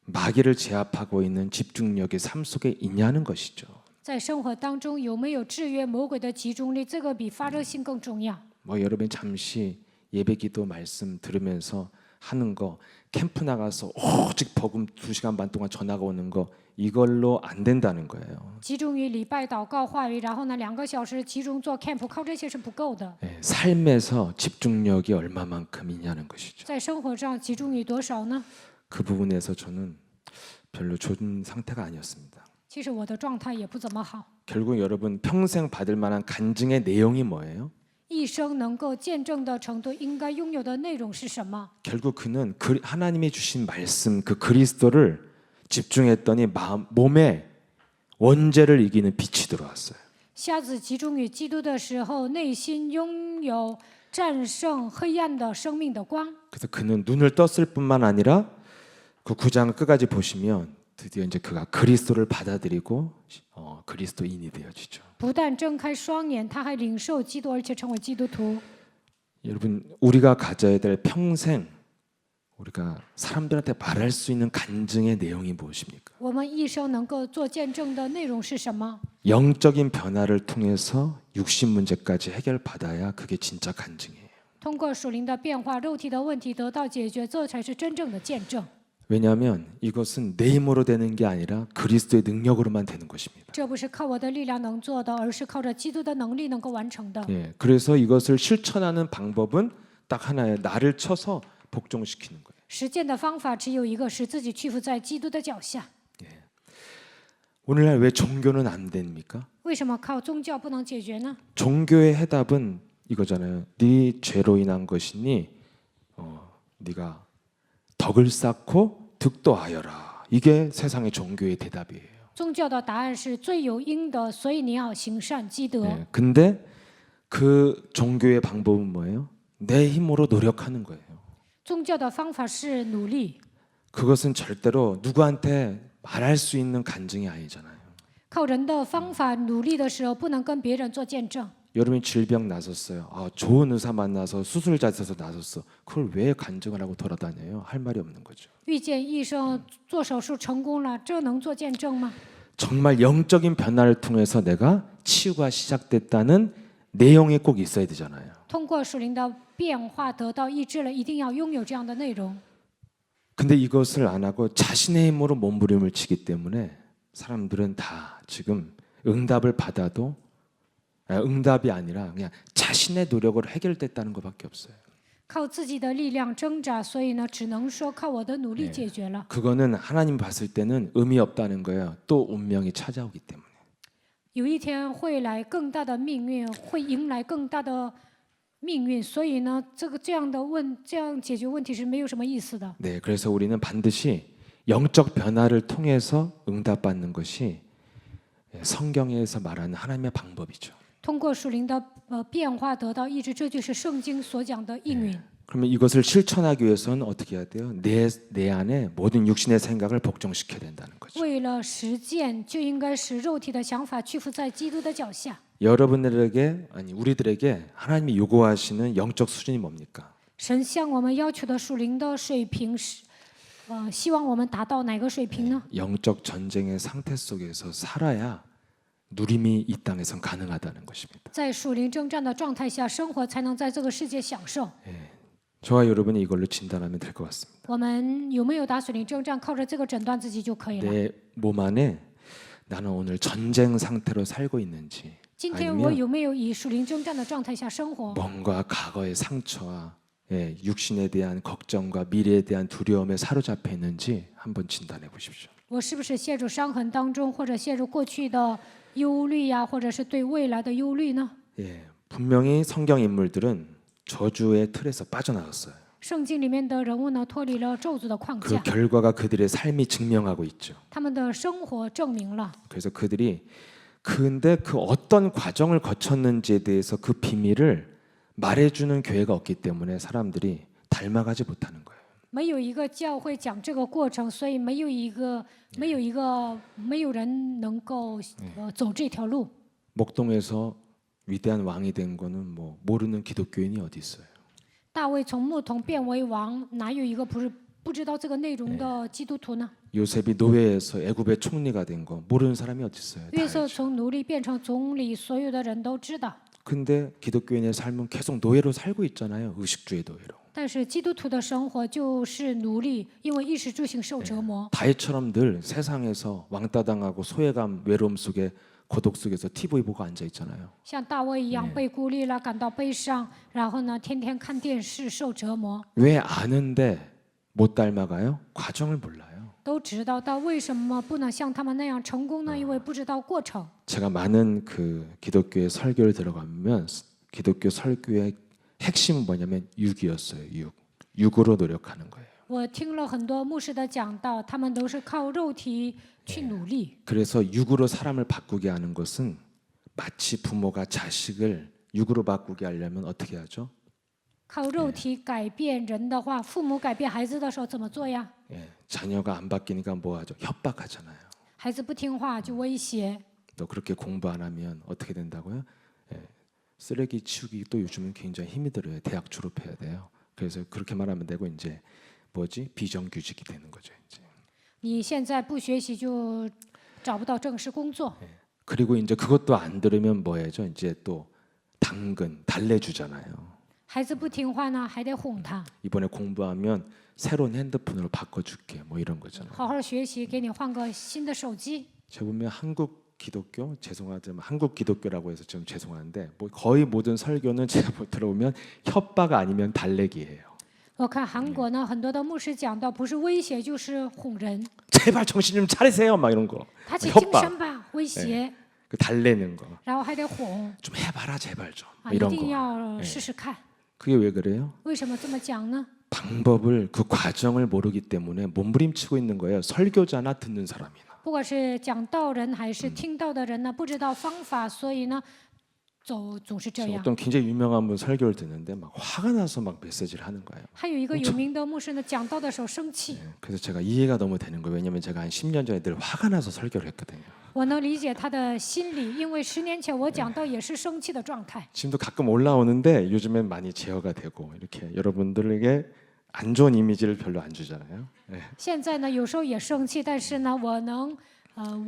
마귀를 제압하고 있는 집중력이 삶 속에 있냐는 것이죠. 在生活当中有没有制约魔鬼的集中力？这个比发热性更重要。 뭐 여러분이 잠시 예배기도 말씀 들으면서 하는 거, 캠프 나가서 오직 복음 2시간 반 동안 전화가 오는 거 이걸로 안 된다는 거예요. 集中于礼拜、祷告、话语，然后呢2个小时集中做 camp， 靠这些是不够的。 삶에서 집중력이 얼마만큼 있냐는 것이죠. 在生活上集中于多少呢？ 그 부분에서 저는 별로 좋은 상태가 아니었습니다. 其实我的状态也不怎么好。 결국 여러분 평생 받을 만한 간증의 내용이 뭐예요? 一生能够见证的程度，应该拥有的内容是什么？ 결국 그는 하나님이 주신 말씀 그 그리스도를 집중했더니 몸에 원죄를 이기는 빛이 들어왔어요. 瞎子集中于基督的时候，内心拥有战胜黑暗的生命的光。 그래서 그는 눈을 떴을 뿐만 아니라 그 9장을 끝까지 보시면 드디어 이제 그가 그리스도를 받아들이고 그리스도인이 되어지죠. 不但睁开双眼，他还领受基督，而且成为基督徒。 여러분 우리가 가져야 될 평생 우리가 사람들한테 말할 수 있는 간증의 내용이 무엇입니까? 我们一生能够做见证的内容是什么？ 영적인 변화를 통해서 육신 문제까지 해결받아야 그게 진짜 간증이에요. 通过属灵的变化，肉体的问题得到解决，这才是真正的见证。 왜냐하면 이것은 내 힘으로 되는 게 아니라 그리스도의 능력으로만 되는 것입니다. 这不是靠我的力量能做的，而是靠着基督的能力能够完成的。 예, 그래서 이것을 실천하는 방법은 딱 하나예요. 나를 쳐서 복종시키는 거예요. 实践的方法只有一个，使自己屈服在基督的脚下。 오늘날 왜 종교는 안 됩니까? 为什么靠宗教不能解决呢？ 종교의 해답은 이거잖아요. 네 죄로 인한 것이니 네가 덕을 쌓고 득도하여라. 이게 세상의 종교의 대답이에요. 宗教的答案是罪有应得，所以你要行善积德。 네, 근데 그 종교의 방법은 뭐예요? 내 힘으로 노력하는 거예요. 宗教的方法是努力， 그것은 절대로 누구한테 말할 수 있는 간증이 아니잖아요. 靠人的方法努力的时候，不能跟别人做见证。 여러분이 질병 나섰어요. 좋은 의사 만나서 수술자 있어서 나섰어. 그걸 왜 간증을 하고 돌아다녀요? 할 말이 없는 거죠. 遇见医生做手术成功了，这能做见证吗？ 정말 영적인 변화를 통해서 내가 치유가 시작됐다는 내용이 꼭 있어야 되잖아요. 通过属灵的变化得到医治了，一定要拥有这样的内容。 근데 이것을 안 하고 자신의 힘으로 몸부림을 치기 때문에 사람들은 다 지금 응답을 받아도 응답이 아니라 그냥 자신의 노력으로 해결됐다는 것밖에 없어요. 靠自己的力量挣扎，所以呢，只能说靠我的努力解决了。 그거는 하나님 봤을 때는 의미 없다는 거예요. 또 운명이 찾아오기 때문에. 有一天会来更大的命运，会迎来更大的命运，所以呢，这样解决问题是没有什么意思的。 네, 그래서 우리는 반드시 영적 변화를 통해서 응답받는 것이 성경에서 말하는 하나님의 방법이죠. 通过属灵的变化得到医治，这就是圣经所讲的应允。 그러면 이것을 실천하기 위해서는 어떻게 해야 돼요? 내 안에 모든 육신의 생각을 복종시켜야 된다는 거죠. 为了实践，就应该使肉体的想法屈服在基督的脚下。 여러분들에게 아니 우리들에게 하나님이 요구하시는 영적 수준이 뭡니까? 神向我们要求的属灵的水平是，希望我们达到哪个水平呢？ 영적 전쟁의 상태 속에서 살아야 누림이 이 땅에선 가능하다는 것입니다. 在属灵征战的状态下生活，才能在这个世界享受。 저와 여러분이 이걸로 진단하면 될 것 같습니다. 我们有没有打属灵征战？靠着这个诊断自己就可以了。 내 몸 안에 나는 오늘 전쟁 상태로 살고 있는지 今天我 아니면 有没有以属灵征战的状态下生活？ 뭔가 과거의 상처와 육신에 대한 걱정과 미래에 대한 두려움에 사로잡혀 있는지 한번 진단해 보십시오. 我是不是陷入伤痕当中，或者陷入过去的忧虑呀，或者是对未来的忧虑呢？ 분명히 성경 인물들은 저주의 틀에서 빠져나갔어요. 圣经里面的人物呢，脱离了咒诅的框 그 架， 결과가 그들의 삶이 증명하고 있죠. 他们的生活证明了。 그래서 그들이 근데 그 어떤 과정을 거쳤는지에 대해서 그 비밀을 말해주는 교회가 없기 때문에 사람들이 닮아가지 못하는 거예요. 没有一个教会讲这个过程，所以没有人能够走这条路。 목동에서 위대한 왕이 된 거는 뭐 모르는 기독교인이 어디 있어요? 大卫从牧童变为王，哪有一个不知道这个内容的基督徒呢？ 요셉이 노예에서 애굽의 총리가 된 거 모르는 사람이 어디 있어요? 다 约瑟 알죠. 从奴隶变成总理，所有的人都知道。 근데 기독교인의 삶은 계속 노예로 살고 있잖아요. 의식주의 노예로. 但是基督徒的生活就是奴隶，因为衣食住行受折磨。 다윗처럼 늘 세상에서 왕따 당하고 소외감, 외로움 속에 고독 속에서 TV 보고 앉아 있잖아요. 像大卫一样被孤立了，感到悲伤，然后呢，天天看电视受折磨。 왜 아는데 못 닮아가요? 과정을 몰라요. 都知道，但为什么不能像他们那样成功呢？因为不知道过程。 제가 많은 그 기독교의 설교를 들어가면 기독교 설교의 핵심은 뭐냐면 육이었어요. 육으로 노력하는 거예요. 我听了很多牧师的讲道，他们都是靠肉体去努力。 그래서 육으로 사람을 바꾸게 하는 것은 마치 부모가 자식을 육으로 바꾸게 하려면 어떻게 하죠? 靠肉体改变人的话，父母改变孩子的时候怎么做呀？ 자녀가 안 바뀌니까 뭐 하죠? 협박하잖아요. 孩子不听话就威胁， 너 그렇게 공부 안 하면 어떻게 된다고요? 쓰레기 치우기 또 요즘은 굉장히 힘이 들어요. 대학 졸업해야 돼요. 그래서 그렇게 말하면 되고 이제 뭐지? 비정규직이 되는 거죠. 이제. 你现在不学习就找不到正式工作。 그리고 이제 그것도 안 들으면 뭐 해죠? 이제 또 당근 달래주잖아요. 孩子不听话呢，还得哄他， 이번에 공부하면 새로운 핸드폰으로 바꿔줄게 뭐 이런 거잖아요. 好好学习，给你换个新的手机。 제가 보면 한국 기독교 죄송하지만 한국 기독교라고 해서 좀 죄송한데 뭐 거의 모든 설교는 제가 들어보면 협박 아니면 달래기예요. 我看韩国呢，很多的牧师讲到，不是威胁就是哄人， 제발 정신 좀 차리세요 막 이런 거. 他起精 협박 神吧，威胁， 그 달래는 거. 然后还得哄 좀 해봐라 제발 좀 啊， 뭐 一 이런 定 거. 要试试看。 그게 왜 그래요? 为什么这么讲呢？ 방법을 그 과정을 모르기 때문에 몸부림치고 있는 거예요. 설교자나 듣는 사람이나. 不管是讲道人还是听到的人呢，不知道方法，所以呢，总是这样。 어떤 굉장히 유명한 분 설교를 듣는데 막 화가 나서 막 메시지를 하는 거예요. 还有一个有名的牧师呢，讲道的时候生气， 그래서 제가 이해가 너무 되는 거예요. 왜냐하면 제가 한 10년 전에 늘 화가 나서 설교를 했거든요. 我能理解他的心理，因为10年前我讲道也是生气的状态。 지금도 가끔 올라오는데 요즘엔 많이 제어가 되고 이렇게 여러분들에게 안 좋은 이미지를 별로 안 주잖아요. 예. 现在呢，有时候也生气，但是呢，我能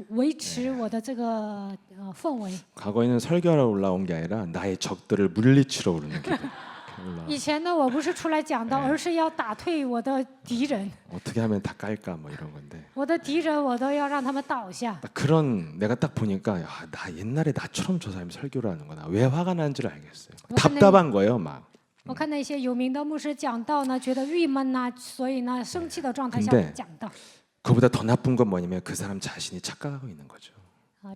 维持我的这个氛围。 과거에는 설교하러 올라온 게 아니라 나의 적들을 물리치러 오르는 기도. 올라. 以前呢，我不是出来讲道，而是要打退我的敌人。 어떻게 하면 다 깔까 뭐 이런 건데. 我的敌人，我都要让他们倒下。 딱 그런 내가 딱 보니까 야, 나 옛날에 나처럼 저 사람이 설교를 하는구나. 왜 화가 나는지를 알겠어요. 답답한 거예요, 막. 我看那些有名的牧师讲道呢，觉得郁闷呐，所以呢，生气的状态下 근데 讲道。 그보다 더 나쁜 건 뭐냐면 그 사람 자신이 착각하고 있는 거죠.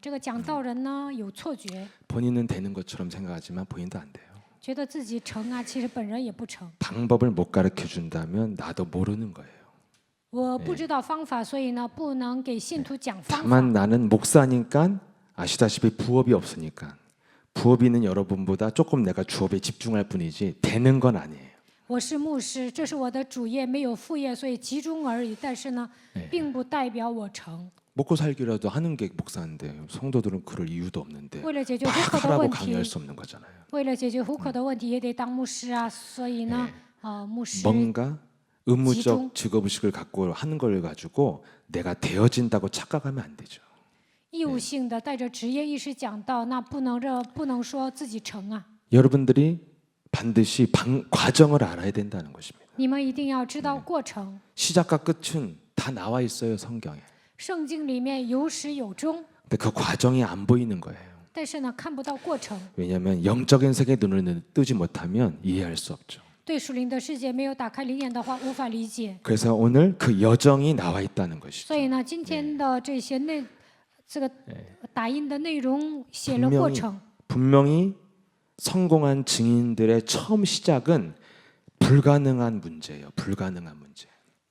这个讲道人呢有错觉， 본인은 되는 것처럼 생각하지만 본인도 안 돼요. 觉得自己成啊，其实本人也不成。 방법을 못 가르쳐 준다면 나도 모르는 거예요. 我不知道方法，所以呢，不能给信徒讲方法。 다만 나는 목사니까 아시다시피 부업이 없으니까 부업이 있는 여러분보다 조금 내가 주업에 집중할 뿐이지 되는 건 아니에요. 我是牧师，这是我的主业，没有副业，所以集中而已。但是呢，并不代表我成。 먹고 살기라도 하는 게 목사인데 성도들은 그럴 이유도 없는데 为了解决 막 糊口的 하라고 问题， 강요할 수 없는 거잖아요. 为了解决糊口的问题，也得当牧师啊。所以呢，牧师 뭔가 의무적 집중. 직업의식을 갖고 하는 걸 가지고 내가 되어진다고 착각하면 안 되죠. 义务性的带着职业意识讲道，那不能说自己成啊。 여러분들이 반드시 과정을 알아야 된다는 것입니다. 你们一定要知道过程， 시작과 끝은 다 나와 있어요, 성경에. 圣经里面有始有终， 근데 그 과정이 안 보이는 거예요. 但是呢，看不到过程。 왜냐하면 영적인 세계 눈을 뜨지 못하면 이해할 수 없죠. 对属灵的世界没有打开灵眼的话，无法理解。 그래서 오늘 그 여정이 나와 있다는 것이죠. 所以呢，今天的这些这个打印的内容写了过程。 분명히 성공한 증인들의 처음 시작은 불가능한 문제예요. 불가능한 문제.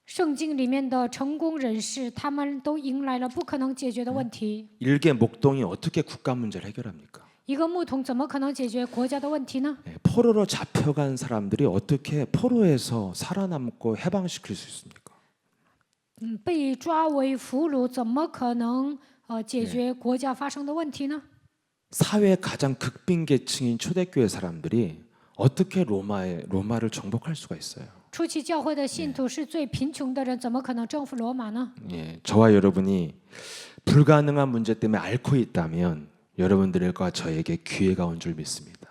圣经里面的成功人士，他们都迎来了不可能解决的问题。 일개 목동이 어떻게 국가 문제를 해결합니까? 一个牧童怎么可能解决国家的问题呢？ 포로로 잡혀간 사람들이 어떻게 포로에서 살아남고 해방시킬 수 있습니까? 被抓为俘虏，怎么可能解决国家发生的问题呢？ 사회 가장 극빈계층인 초대교회 사람들이 어떻게 로마를 정복할 수가 있어요? 初期教会的信徒是最贫穷的人，怎么可能征服罗马呢？ 예, 저와 여러분이 불가능한 문제 때문에 앓고 있다면 여러분들과 저에게 기회가 온 줄 믿습니다.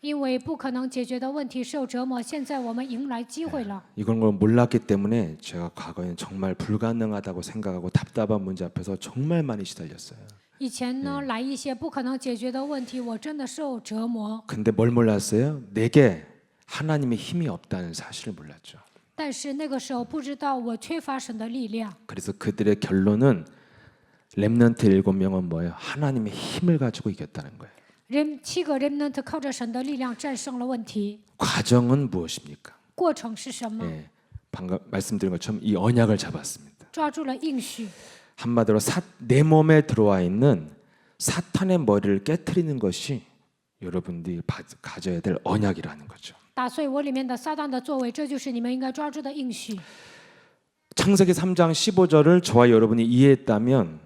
因为不可能解决的问题受折磨，现在我们迎来机会了。 이걸 몰랐기 때문에 제가 과거에는 정말 불가능하다고 생각하고 답답한 문제 앞에서 정말 많이 시달렸어요. 以前呢，来一些不可能解决的问题，我真的受折磨。 근데 뭘 몰랐어요? 내게 하나님의 힘이 없다는 사실을 몰랐죠. 但是那个时候不知道我缺乏神的力量， 그래서 그들의 결론은 렘넌트 7명은 뭐예요? 하나님의 힘을 가지고 이겼다는 거예요. 7个 remnant 靠着神的力量战胜了问题。 과정은 무엇입니까? 过程是什么？ 예, 방금 말씀드린 것처럼 이 언약을 잡았습니다. 抓住了应许。 한마디로 내 몸에 들어와 있는 사탄의 머리를 깨트리는 것이 여러분들이 가져야 될 언약이라는 거죠. 打碎我里面的撒旦的作为，这就是你们应该抓住的应许。 창세기 3장 15절을 저와 여러분이 이해했다면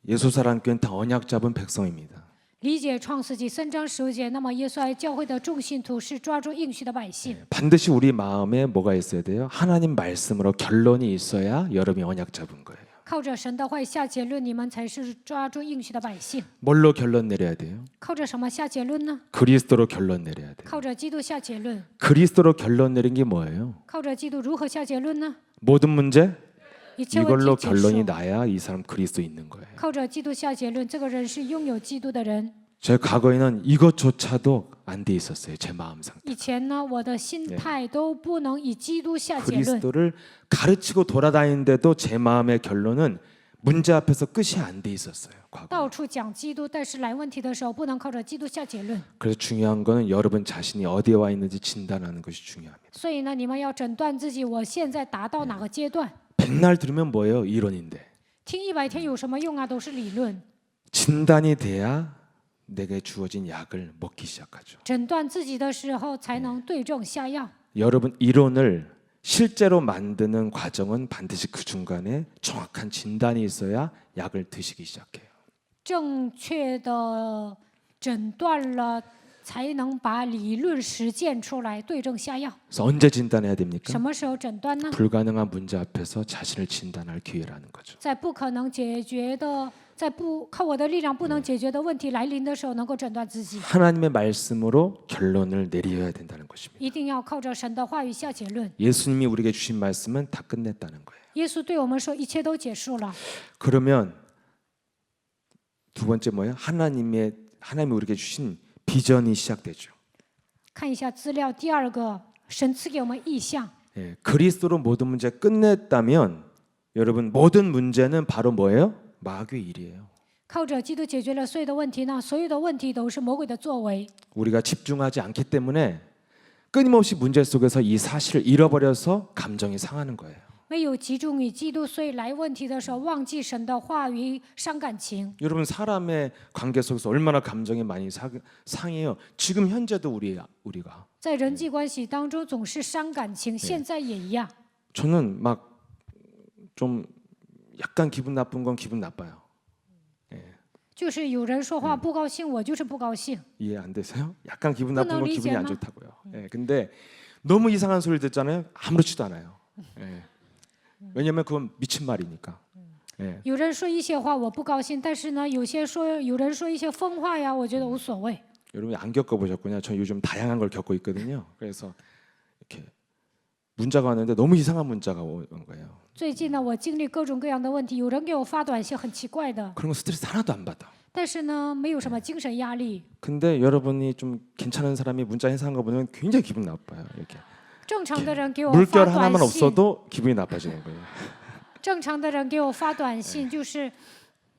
예수사랑교회는 다 언약 잡은 백성입니다. 理解创世纪3章15节，那么耶稣爱教会的众信徒是抓住应许的百姓。 반드시 우리 마음에 뭐가 있어야 돼요? 하나님 말씀으로 결론이 있어야 여러분이 언약 잡은 거예요. 靠着神的话下结论，你们才是抓住应许的百姓。 뭘로 결론 내려야 돼요? 靠着什么下结论呢？ 그리스도로 결론 내려야 돼요. 靠着基督下结论。 그리스도로 결론 내린 게 뭐예요? 靠着基督如何下结论呢？ 모든 문제 一切问 이걸로 题结 결론이 束。 나야 이 사람 그리스도 있는 거예요. 靠着基督下结论，这个人是拥有基督的人。 제 과거에는 이것조차도 안 돼 있었어요. 제 마음 상태. 以前呢，我的心态都不能以基督下结论。 그리스도를 가르치고 돌아다니는데도 제 마음의 결론은 문제 앞에서 끝이 안 돼 있었어요. 과거. 到处讲基督，但是来问题的时候不能靠着基督下结论。 그래서 중요한 거는 여러분 자신이 어디에 와 있는지 진단하는 것이 중요합니다. 所以呢，你们要诊断自己，我现在达到哪个阶段？ 백날 들으면 뭐예요? 이론인데. 听100天有什么用啊？都是理论。 진단이 돼야 내게 주어진 약을 먹기 시작하죠. 诊断自己的时候，才能对症下药。 여러분 이론을 실제로 만드는 과정은 반드시 그 중간에 정확한 진단이 있어야 약을 드시기 시작해요. 正确的诊断了，才能把理论实践出来，对症下药。 그래서 언제 진단해야 됩니까? 什么时候诊断呢？ 불가능한 문제 앞에서 자신을 진단할 기회라는 거죠. 在不可能解决的，在不靠我的力量不能解决的问题来临的时候，能够诊断自己。 하나님의 말씀으로 결론을 내려야 된다는 것입니다. 一定要靠着神的话语下结论。 예수님이 우리에게 주신 말씀은 다 끝냈다는 거예요. 耶稣对我们说，一切都结束了。 그러면 두 번째 뭐예요? 하나님이 우리에게 주신 비전이 시작되죠. 看一下资料，第二个，神赐给我们意象。 예, 그리스도로 모든 문제 끝냈다면 여러분 모든 문제는 바로 뭐예요? 마귀의 일이에요. 靠着基督解决了所有的问题呢，所有的问题都是魔鬼的作为。 우리가 집중하지 않기 때문에 끊임없이 문제 속에서 이 사실을 잃어버려서 감정이 상하는 거예요. 没有集中于基督，所以来问题的时候忘记神的话语，伤感情。 여러분 사람의 관계 속에서 얼마나 감정이 많이 상해요. 지금 현재도 우리가 在人际关系当中总是伤感情，现在也一样。 저는 막 좀 약간 기분 나쁜 건 기분 나빠요. 就是有人说话不高兴，我就是不高兴。 이해 안 되세요? 약간 기분 나쁜 건 끊어 기분이 안 리잖아. 좋다고요. 예, 근데 너무 이상한 소리 듣잖아요. 아무렇지도 않아요. 예. 왜냐하면 그건 미친 말이니까. 예. 有人说一些话我不高兴，但是呢，有人说一些疯话呀，我觉得无所谓。 여러분이 안 겪어보셨군요. 저 요즘 다양한 걸 겪고 있거든요. 그래서 이렇게 문자가 왔는데 너무 이상한 문자가 온 거예요. 最近呢，我经历各种各样的问题，有人给我发短信很奇怪的， 그런 거 스트레스 하나도 안 받아. 但是呢，没有什么精神压力。 근데 여러분이 좀 괜찮은 사람이 문자 해석한 거 보면 굉장히 기분 나빠요. 이렇게 正常的人给我发 물결 하나만 短信， 없어도 기분이 나빠지는 거예요. 正常的人给我发短信就是，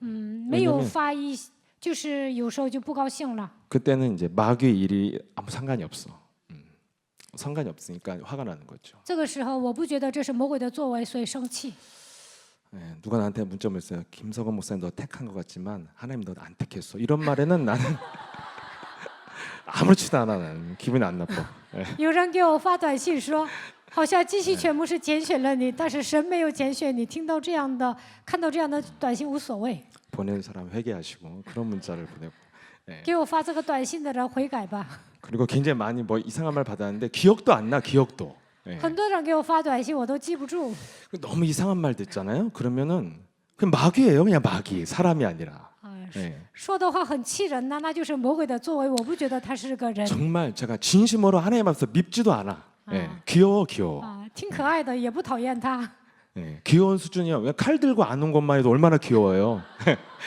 没有发一，就是有时候就不高兴了。 그때는 이제 마귀의 일이 아무 상관이 없어. 상관이 없으니까 화가 나는 거죠. 这个时候我不觉得这是魔鬼的作为，所以生气。 예, 누가 나한테 문자 보냈어요. 김석원 목사님 너 택한 것 같지만 하나님 너 안 택했어. 이런 말에는 나는 아무렇지도 않아. 나는 기분이 안 나빠. 예. 有人给我发短信说，好像继续全部是拣选了你，但是神没有拣选你。听到这样的，看到这样的短信无所谓。 보낸 사람 회개하시고 그런 문자를 보내고. 예. 给我发这个短信的人悔改吧。 그리고 굉장히 많이 뭐 이상한 말 받았는데 기억도 안 나. 기억도. 예. 很多人给我发短信，我都记不住。 너무 이상한 말 듣잖아요. 그러면은 그냥 마귀예요. 그냥 마귀. 사람이 아니라. 예. 说的话很气人呐，那就是魔鬼的作为。我不觉得他是个人 정말 제가 진심으로 하나님 앞에서 밉지도 않아. 예. 귀여워. 啊，挺可爱的，也不讨厌他。 예. 귀여운 수준이요. 왜 칼 들고 안 온 것만 해도 얼마나 귀여워요.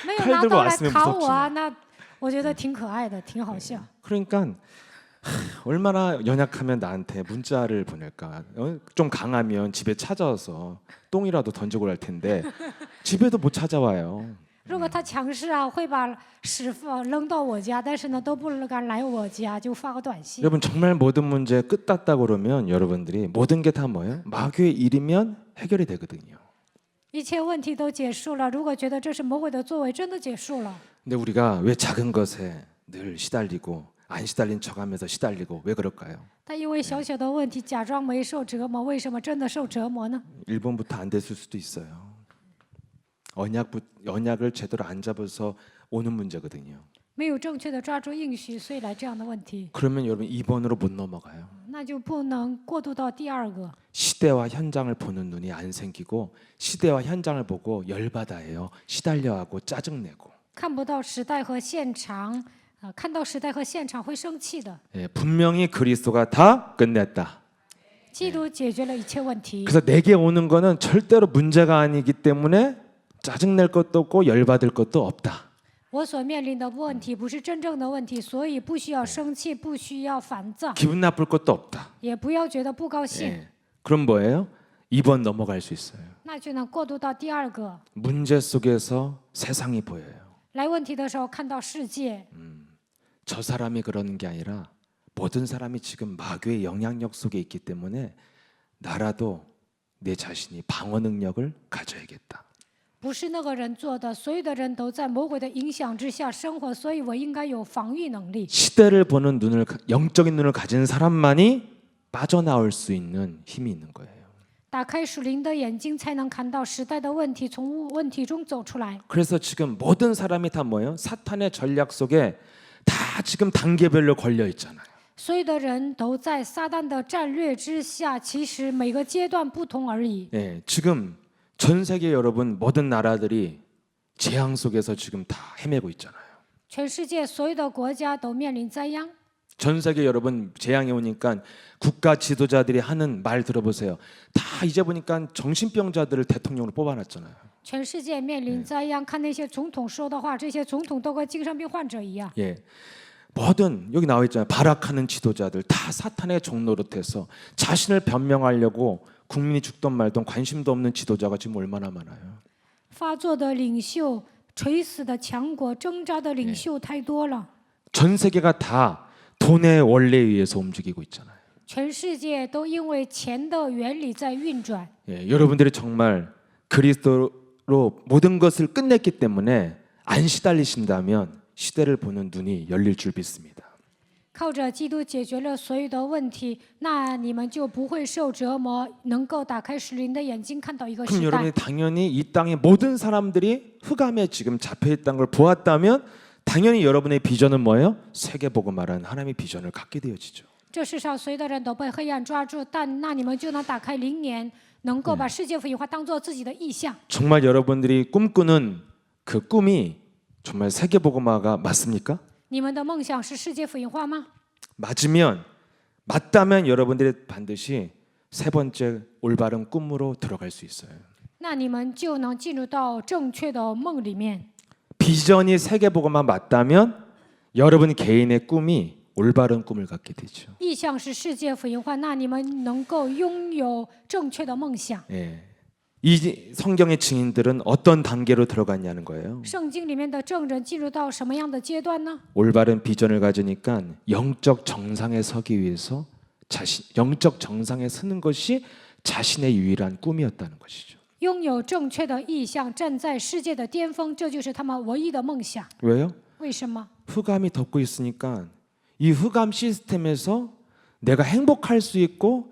没有 칼 拿 들고 刀来 왔으면 砍我 무섭지. 啊，那我觉得挺可爱的，挺好笑。 그러니까 얼마나 연약하면 나한테 문자를 보낼까. 좀 강하면 집에 찾아와서 똥이라도 던지고 할 텐데 집에도 못 찾아와요. 如果他强势啊，会把屎扔到我家，但是呢都不敢来我家，就发个短信。 여러분 정말 모든 문제 끝났다 그러면 여러분들이 모든 게 다 뭐예요? 마귀의 일이면 해결이 되거든요. 一切问题都结束了，如果觉得这是魔鬼的作为，真的结束了。 근데 우리가 왜 작은 것에 늘 시달리고 안 시달린 척하면서 시달리고 왜 그럴까요? 但因为小小的问题假装没受折磨，为什么真的受折磨呢？ 1번부터 안 됐을 수도 있어요. 언약을 제대로 안 잡아서 오는 문제거든요. 没有正确的抓住应许，所以来这样的问题， 그러면 여러분 2번으로 못 넘어가요. 那就不能过渡到第二个。 시대와 현장을 보는 눈이 안 생기고 시대와 현장을 보고 열받아해요. 시달려하고 짜증내고. 看不到时代和现场，看到时代和现场会生气的。 예, 분명히 그리스도가 다 끝냈다. 基督解决了一切问题， 그래서 내게 오는 거는 절대로 문제가 아니기 때문에 짜증낼 것도 없고 열받을 것도 없다. 我所面临的问题不是真正的问题，所以不需要生气，不需要烦躁， 기분 나쁠 것도 없다. 也不要觉得不高兴， 예. 그럼 뭐예요? 2번 넘어갈 수 있어요. 那就能过渡到第二个。 문제 속에서 세상이 보여요. 来问题的时候看到世界， 저 사람이 그러는 게 아니라 모든 사람이 지금 마귀의 영향력 속에 있기 때문에 나라도 내 자신이 방어 능력을 가져야겠다. 不是那个人做的，所有的人都在魔鬼的影响之下生活，所以我应该有防御能力。 시대를 보는 눈을 영적인 눈을 가진 사람만이 빠져나올 수 있는 힘이 있는 거예요. 打开属灵的眼睛，才能看到时代的问题，从问题中走出来。 그래서 지금 모든 사람이 다 뭐예요? 사탄의 전략 속에 다 지금 단계별로 걸려 있잖아요. 所有的人都在撒旦的战略之下，其实每个阶段不同而已。 예, 지금 전 세계 여러분 모든 나라들이 재앙 속에서 지금 다 헤매고 있잖아요. 全世界所有的国家都面临灾殃。 전 세계 여러분 재앙이 오니까 국가 지도자들이 하는 말 들어보세요. 다 이제 보니까 정신병자들을 대통령으로 뽑아놨잖아요. 全世界面临灾殃，看那些总统说的话，这些总统都和精神病患者一样。 예, 모든 여기 나와 있잖아요. 발악하는 지도자들 다 사탄의 종노릇해서 자신을 변명하려고 국민이 죽던 말던 관심도 없는 지도자가 지금 얼마나 많아요. 发作的领袖、垂死的强国、挣扎的领袖太多了。 전 세계가 다 돈의 원리에 의해서 움직이고 있잖아요. 全世界都因为钱的原理在运转。 예, 여러분들이 정말 그리스도로 모든 것을 끝냈기 때문에 안 시달리신다면 시대를 보는 눈이 열릴 줄 믿습니다. 靠着基督解决了所有的问题，那你们就不会受折磨，能够打开属灵的眼睛，看到一个 그럼 时 여러분이 代。 당연히 이 땅의 모든 사람들이 흑암에 지금 잡혀 있다는 걸 보았다면 당연히 여러분의 비전은 뭐예요? 세계 복음화라는 하나님의 비전을 갖게 되어지죠. 这世上所有的人都被黑暗抓住，但那你们就能打开灵眼，能够把世界福音化当做自己的意向。 정말 여러분들이 꿈꾸는 그 꿈이 정말 세계 복음화가 맞습니까? 你们的梦想是世界福音化吗？ 맞다면 여러분들이 반드시 세 번째 올바른 꿈으로 들어갈 수 있어요. 那你们就能进入到正确的梦里面。 비전이 세계 복음화 맞다면 여러분 개인의 꿈이 올바른 꿈을 갖게 되죠. 意向是世界福音化，那你们能够拥有正确的梦想。 예. 이 성경의 증인들은 어떤 단계로 들어갔냐는 거예요. 圣经里面的证人进入到什么样的阶段呢？ 올바른 비전을 가지니까 영적 정상에 서기 위해서 영적 정상에 서는 것이 자신의 유일한 꿈이었다는 것이죠. 拥有正确的意向，站在世界的巅峰，这就是他们唯一的梦想。 왜요? 为什么？ 흑암이 덮고 있으니까 이 흑암 시스템에서 내가 행복할 수 있고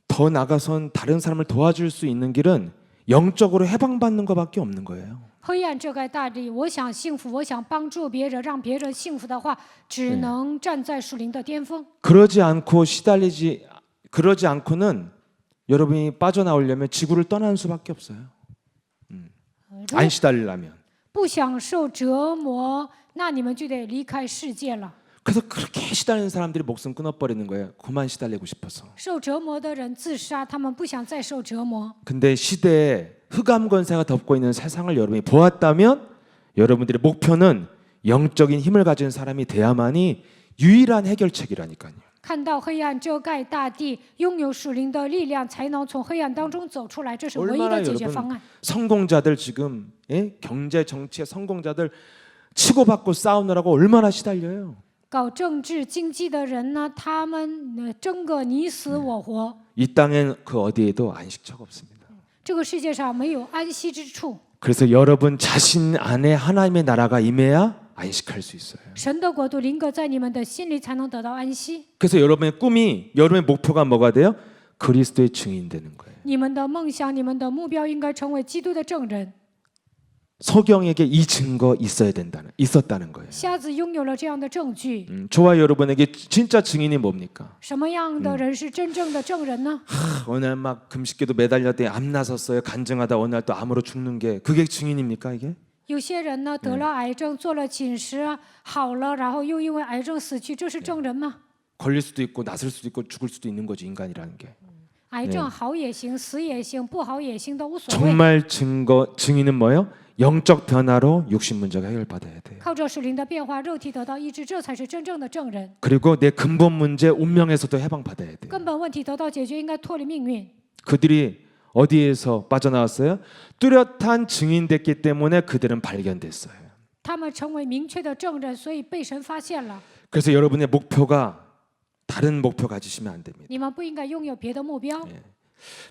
더 나가선 다른 사람을 도와줄 수 있는 길은 영적으로 해방받는 것밖에 없는 거예요. 黑暗遮盖大地，我想幸福，我想帮助别人，让别人幸福的话，只能站在属灵的巅峰。 그러지 않고는 여러분이 빠져나오려면 지구를 떠나는 수밖에 없어요. 안 시달리려면. 不想受折磨，那你们就得离开世界了。 그래서 그렇게 시달리는 사람들이 목숨 끊어버리는 거예요. 그만 시달리고 싶어서. 受折磨的人自杀，他们不想再受折磨。 근데 시대에 흑암 권세가 덮고 있는 세상을 여러분이 보았다면 여러분들의 목표는 영적인 힘을 가진 사람이 돼야만이 유일한 해결책이라니까요. 看到黑暗遮盖大地，拥有属灵的力量，才能从黑暗当中走出来，这是唯一 얼마나 的解决方 여러분 案。 성공자들 지금 경제 정치의 성공자들 치고받고 싸우느라고 얼마나 시달려요. 搞政治经济的人呢，他们争个你死我活。 이 땅엔 그 어디에도 안식처가 없습니다. 这个世界上没有安息之处， 그래서 여러분 자신 안에 하나님의 나라가 임해야 안식할 수 있어요. 神的国度临格在你们的心里，才能得到安息。 그래서 여러분의 꿈이 여러분의 목표가 뭐가 돼요? 그리스도의 증인 되는 거예요. 你们的梦想、你们的目标应该成为基督的证人。 소경에게 이 증거 있었다는 거예요. 瞎子拥有了这样的证据， 저와 여러분에게 진짜 증인이 뭡니까? 什么样的人是真正的证人呢？ 어느 날 막 금식기도 매달렸더니 암 나섰어요. 간증하다 어느 날 또 암으로 죽는 게 그게 증인입니까 이게? 有些人呢得了癌症，做了禁食好了，然后又因为癌症死去，这是证人吗？ 걸릴 수도 있고 낫을 수도 있고 죽을 수도 있는 거지 인간이라는 게. 癌症好也行，死也行，不好也行，都无所谓。 정말 증인은 뭐예요? 영적 변화로 육신 문제가 해결받아야 돼요. 靠着属灵的变化，肉体得到医治，这才是真正的证人。 그리고 내 근본 문제 운명에서도 해방받아야 돼요. 根本问题得到解决，应该脱离命运。 그들이 어디에서 빠져나왔어요? 뚜렷한 증인 됐기 때문에 그들은 발견됐어요. 他们成为明确的证人，所以被神发现了。 그래서 여러분의 목표가 다른 목표 가지시면 안 됩니다. 你们不应该拥有别的目标。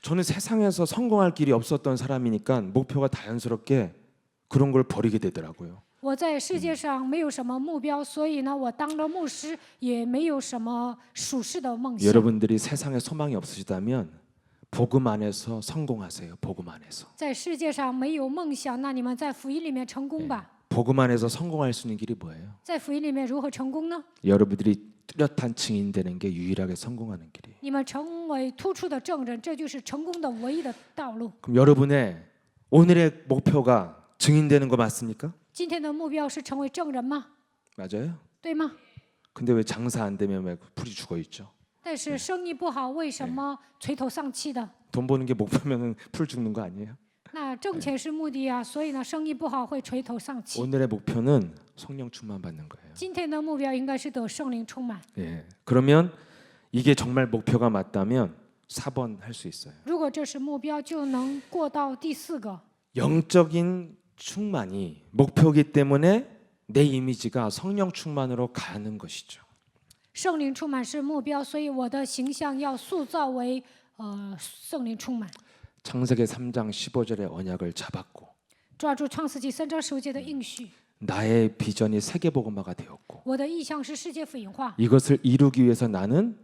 저는 세상에서 성공할 길이 없었던 사람이니까 목표가 자연스럽게 그런 걸 버리게 되더라고요. 我在世界上没有什么目标，所以呢，我当了牧师也没有什么属世的梦想。 여러분들이 세상에 소망이 없으시다면 복음 안에서 성공하세요. 복음 안에서. 在世界上没有梦想，那你们在福音里面成功吧。 복음 안에서 성공할 수 있는 길이 뭐예요? 在福音里面如何成功呢？ 여러분들이 뚜렷한 증인 되는 게 유일하게 성공하는 길이에요. 你们成为突出的证人，这就是成功的唯一的道路。 그럼 여러분의 오늘의 목표가 증인 되는 거 맞습니까? 今天的目标是成为证人吗？ 맞아요. 对吗？ 근데 왜 장사 안 되면 왜 풀이 죽어 있죠? 但是生意不好，为什么垂头丧气的？ 돈 버는 게 목표면은 풀 죽는 거 아니에요? 那挣钱是目的啊，所以呢，生意不好会垂头丧气。 오늘의 목표는 성령 충만 받는 거예요. 今天的目标应该是得圣灵充满。 예. 그러면 이게 정말 목표가 맞다면 4번 할 수 있어요. 如果这是目标，就能过到第四个。 영적인 충만이 목표이기 때문에 내 이미지가 성령 충만으로 가는 것이죠. 圣灵充满是目标，所以我的形象要塑造为圣灵充满。 창세기 3장 15절의 언약을 잡았고 抓住创世纪3章15节的应许， 나의 비전이 세계복음화가 되었고 我的意向是世界福音化。 이것을 이루기 위해서 나는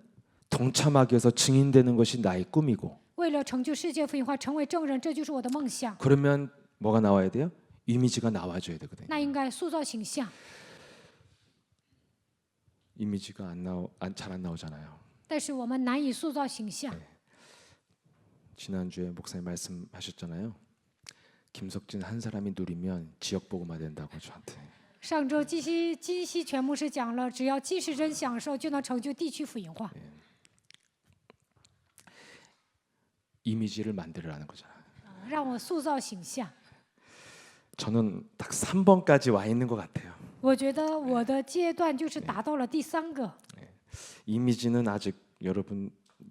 동참하기 위해서 증인되는 것이 나의 꿈이고 为了成就世界福音化，成为证人，这就是我的梦想。 그러면 뭐가 나와야 돼요? 이미지가 나와줘야 되거든요. 那应该塑造形象， 이미지가 잘 안 나오잖아요. 但是我们难以塑造形象。 지난주에 목사님 말씀하셨잖아요. 김석진 한 사람이 누리면 지역 복음화 된다고 저한테. 上周金希全牧师讲了，只要基石真享受，就能成就地区福音化。 이미지를 만들으라는 거잖아요. 让我塑造形象。 저는 딱 3번까지 와 있는 것 같아요. 我觉得我的阶段就是达到了第3个。 이미지는 아직 여러분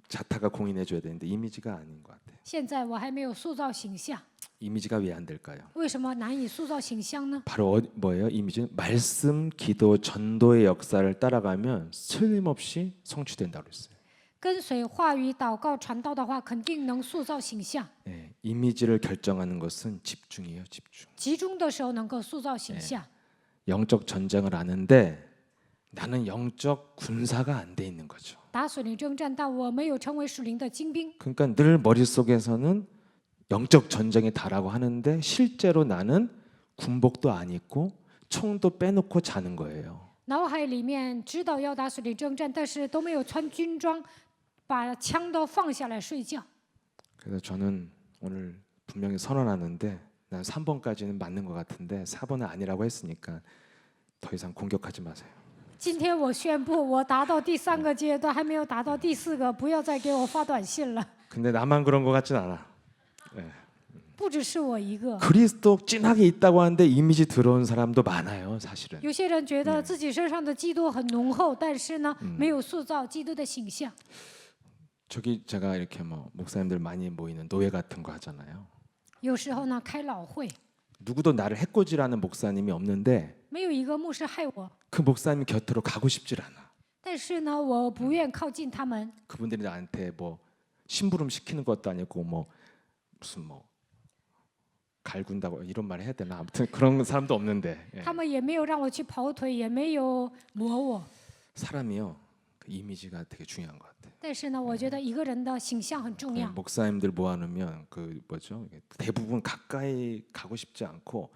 자타가 공인해 줘야 되는데 이미지가 아닌 것 같아요. 现在我还没有塑造形象， 이미지가 왜 안 될까요? 为什么难以塑造形象呢？ 바로 뭐예요? 이미지는 말씀, 기도, 전도의 역사를 따라가면 틀림없이 성취된다고 했어요. 跟随话语、祷告、传道的话，肯定能塑造形象。 네, 이미지를 결정하는 것은 집중이에요, 집중. 集中的时候能够塑造形象。 영적 전쟁을 아는데 나는 영적 군사가 안 돼 있는 거죠. 打属灵征战，但我没有成为属灵的精兵。 그러니까 늘 머릿속에서는 영적 전쟁이다라고 하는데 실제로 나는 군복도 안 입고 총도 빼놓고 자는 거예요. 脑海里面知道要打属灵征战，但是都没有穿军装，把枪都放下来睡觉。 그래서 저는 오늘 분명히 선언하는데 난 3번까지는 맞는 것 같은데 4번은 아니라고 했으니까 더 이상 공격하지 마세요. 今天我宣布，我达到第3个阶段，还没有达到第4个，不要再给我发短信了。 근데 나만 그런 것 같진 않아. 不只是我一个， 그리스도 진하게 있다고 하는데 이미지 들어온 사람도 많아요, 사실은. 有些人觉得自己身上的基督很浓厚，但是呢，没有塑造基督的形象。 저기 제가 이렇게 뭐 목사님들 많이 모이는 노예 같은 거 하잖아요. 有时候呢，开老会， 누구도 나를 해코지라는 목사님이 없는데 没有一个牧师害我， 그 목사님 곁으로 가고 싶질 않아. 但是呢，我不愿靠近他们。 그분들이 나한테 뭐 심부름 시키는 것도 아니고 뭐 무슨 뭐 갈군다고 이런 말 해야 되나? 아무튼 그런 사람도 없는데. 예. 他们也没有让我去跑腿，也没有磨我。 사람이요. 그 이미지가 되게 중요한 것 같아요. 但是呢，我觉得一个人的形象很重要。 목사님들 모아놓으면 그 뭐죠? 대부분 가까이 가고 싶지 않고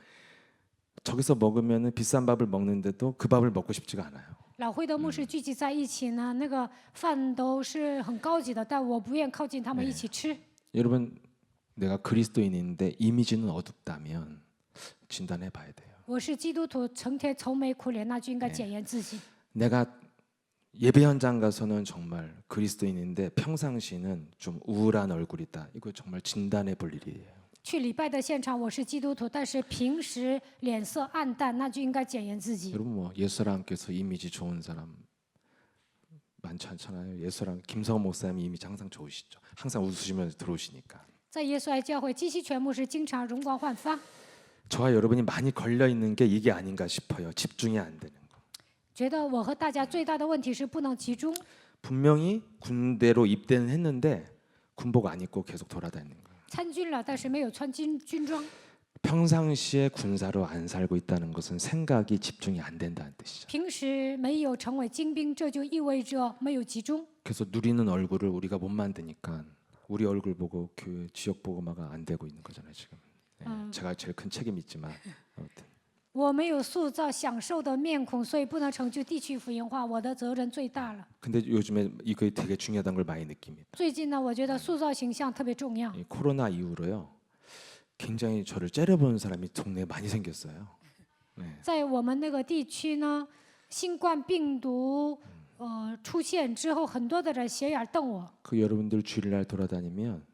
저기서 먹으면은 비싼 밥을 먹는데도 그 밥을 먹고 싶지가 않아요. 老会的牧师聚集在一起呢，那个饭都是很高级的，但我不愿靠近他们一起吃。 여러분 내가 그리스도인인데 이미지는 어둡다면 진단해 봐야 돼요. 我是基督徒，成天愁眉苦脸，那就应该检验自己。 내가 예배 현장 가서는 정말 그리스도인인데 평상시는 좀 우울한 얼굴이다. 이거 정말 진단해 볼 일이에요. 去礼拜的现场，我是基督徒，但是平时脸色暗淡，那就应该检验自己。 여러분 뭐 예수랑께서 이미지 좋은 사람 많지 않잖아요. 예수랑 김성호 목사님 이미지 항상 좋으시죠. 항상 웃으시면서 들어오시니까. 在耶稣爱教会，基西全牧师经常容光焕发。 저와 여러분이 많이 걸려 있는 게 이게 아닌가 싶어요. 집중이 안 되는 거. 觉得我和大家最大的问题是不能集中。 분명히 군대로 입대는 했는데 군복 안 입고 계속 돌아다니는 거예요. 参军了，但是没有穿军装。 평상시에 군사로 안 살고 있다는 것은 생각이 집중이 안 된다는 뜻이죠. 平时没有成为精兵，这就意味着没有集中。 그래서 누리는 얼굴을 우리가 못 만드니까 우리 얼굴 보고 교회 지역 보고마가 안 되고 있는 거잖아요 지금. 제가 제일 큰 책임이 있지만 아무튼. 我没有塑造享受的面孔，所以不能成就地区福音化，我的责任最大了。 근데 요즘에 이거 되게 중요하다는 걸 많이 느낍니다. 最近呢，我觉得塑造形象特别重要。 이 코로나 이후로요, 굉장히 저를 째려보는 사람이 동네에 많이 생겼어요. 네. 在我们那个地区呢，新冠病毒出现之后，很多的人斜眼瞪我。 그 여러분들 주일날 돌아다니면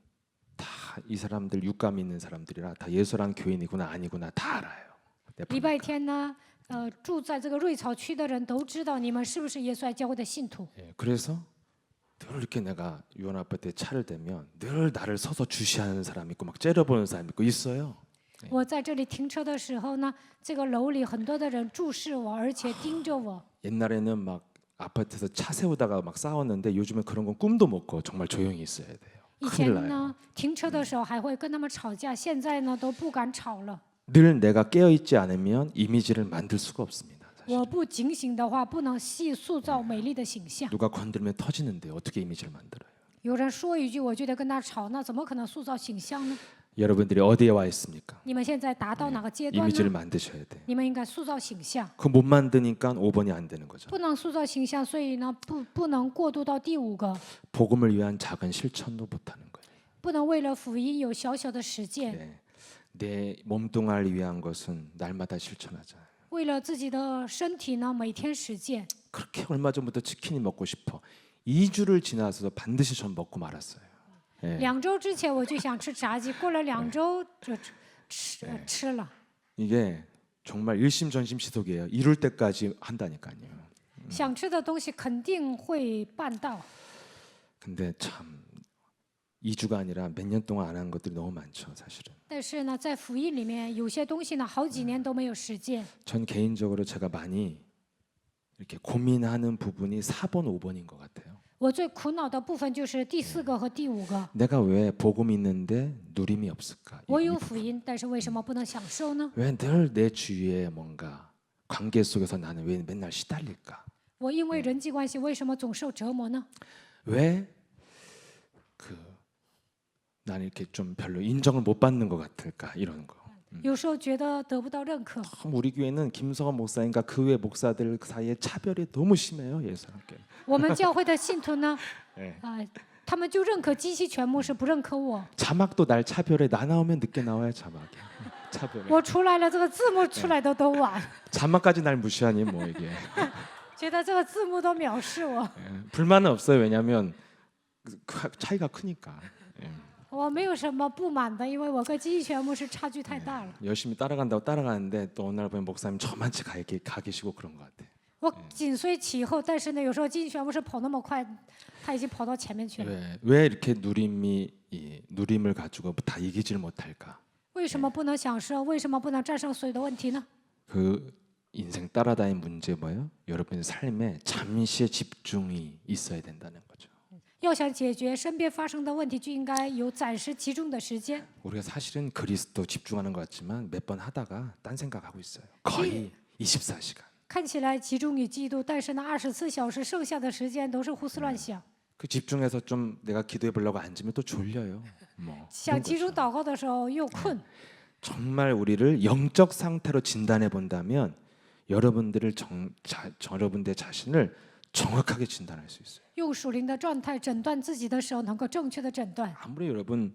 다 이 사람들 육감 있는 사람들이라 다 예수란 교인이구나 아니구나 다 알아요. 礼拜天呢，住在这个瑞草区的人都知道你们是不是耶稣爱教会的信徒。 예, 그래서 늘 이렇게 내가 유원 아파트에 차를 대면 늘 나를 서서 주시하는 사람 있고 막 째려보는 사람 있고 있어요. 我在这里停车的时候呢，这个楼里很多的人注视我，而且盯着我。 옛날에는 막 아파트에서 차 세우다가 막 싸웠는데 요즘은 그런 건 꿈도 못 꿔. 정말 조용히 있어야 돼요. 以 큰일 前 나요. 呢，停车的时候还会跟他们吵架，现在呢都不敢吵了。 늘 내가 깨어 있지 않으면 이미지를 만들 수가 없습니다. 사실. 我不警醒的话，不能塑造美丽的形象。 누가 건드리면 터지는데 어떻게 이미지를 만들어요? 有人说一句，我就得跟他吵，那怎么可能塑造形象呢？ 여러분들이 어디에 와 있습니까? 你们现在达到哪个阶段 이미지를 呢？ 만드셔야 돼. 你们应该塑造形象， 그 못 만드니까 5번이 안 되는 거죠. 不能塑造形象，所以呢，不能过渡到第五个， 복음을 위한 작은 실천도 못 하는 거예요. 不能为了福音有小小的实践， 네. 내 몸뚱아리를 위한 것은 날마다 실천하자. 为了自己的身体呢，每天实践。 그렇게 얼마 전부터 치킨이 먹고 싶어. 2주를 지나서 반드시 전 먹고 말았어요. 예. 2周之前我就想吃炸鸡，过了2周就吃了。 이게 정말 일심전심시속이에요. 이룰 때까지 한다니까요. 想吃的东西肯定会办到， 근데 참 2주가 아니라 몇 년 동안 안 한 것들이 너무 많죠, 사실은. 但是呢，在福音里面有些东西呢，好几年都没有实践。 전 개인적으로 제가 많이 이렇게 고민하는 부분이 4번, 5번인 것 같아요. 我最苦恼的部分就是第4个和第5个。 내가 왜 복음 있는데 누림이 없을까? 我有福音，但是为什么不能享受呢？ 왜 늘 내 주위에 뭔가 관계 속에서 나는 왜 맨날 시달릴까? 我因为人际关系，为什么总受折磨呢？ 왜 그 나는 이렇게 좀 별로 인정을 못 받는 것 같을까? 이런 거. 有时候觉得得不到认可。 우리 교회는 김성원 목사님과 그 외 목사들 사이에 차별이 너무 심해요, 예수님께. 我们教会的信徒呢， 네. 他们就认可金希全牧师，不认可我。 자막도 날 차별해. 나 나오면 늦게 나와요, 자막이. 차별해. 我出来了，这个字幕出来的都晚， 자막까지 날 무시하니 뭐 이게. 觉得这个字幕都藐视我。 예, 불만은 없어요. 왜냐하면 차이가 크니까. 예. 我没有什么不满的，因为我跟金希全牧师差距太大了。 열심히 따라간다고 따라가는데 또 어느 날 보면 목사님 저만치 가 계시고 그런 것 같아. 我紧随其后，但是呢，有时候金希全牧师跑那么快，他已经跑到前面去了。 왜 이렇게 누림을 가지고 다 이기질 못할까? 为什么不能享受？为什么不能战胜所有的问题呢？ 그 인생 따라다닌 문제 뭐예요? 여러분의 삶에 잠시의 집중이 있어야 된다는 거죠. 要想解决身边发生的问题，就应该有暂时集中的时间。 우리가 사실은 그리스도 집중하는 것 같지만 몇 번 하다가 딴 생각하고 있어요. 거의 24시간. 看起来集中于基督，但是呢，24小时剩下的时间都是胡思乱想。 그 집중해서 좀 내가 기도해 보려고 앉으면 또 졸려요. 뭐 想 그런 集中 거죠. 祷告的时候又困。 정말 우리를 영적 상태로 진단해 본다면 여러분들을 여러분들 자신을 정확하게 진단할 수 있어요. 用属灵的状态诊断自己的时候，能够正确的诊断。 아무리 여러분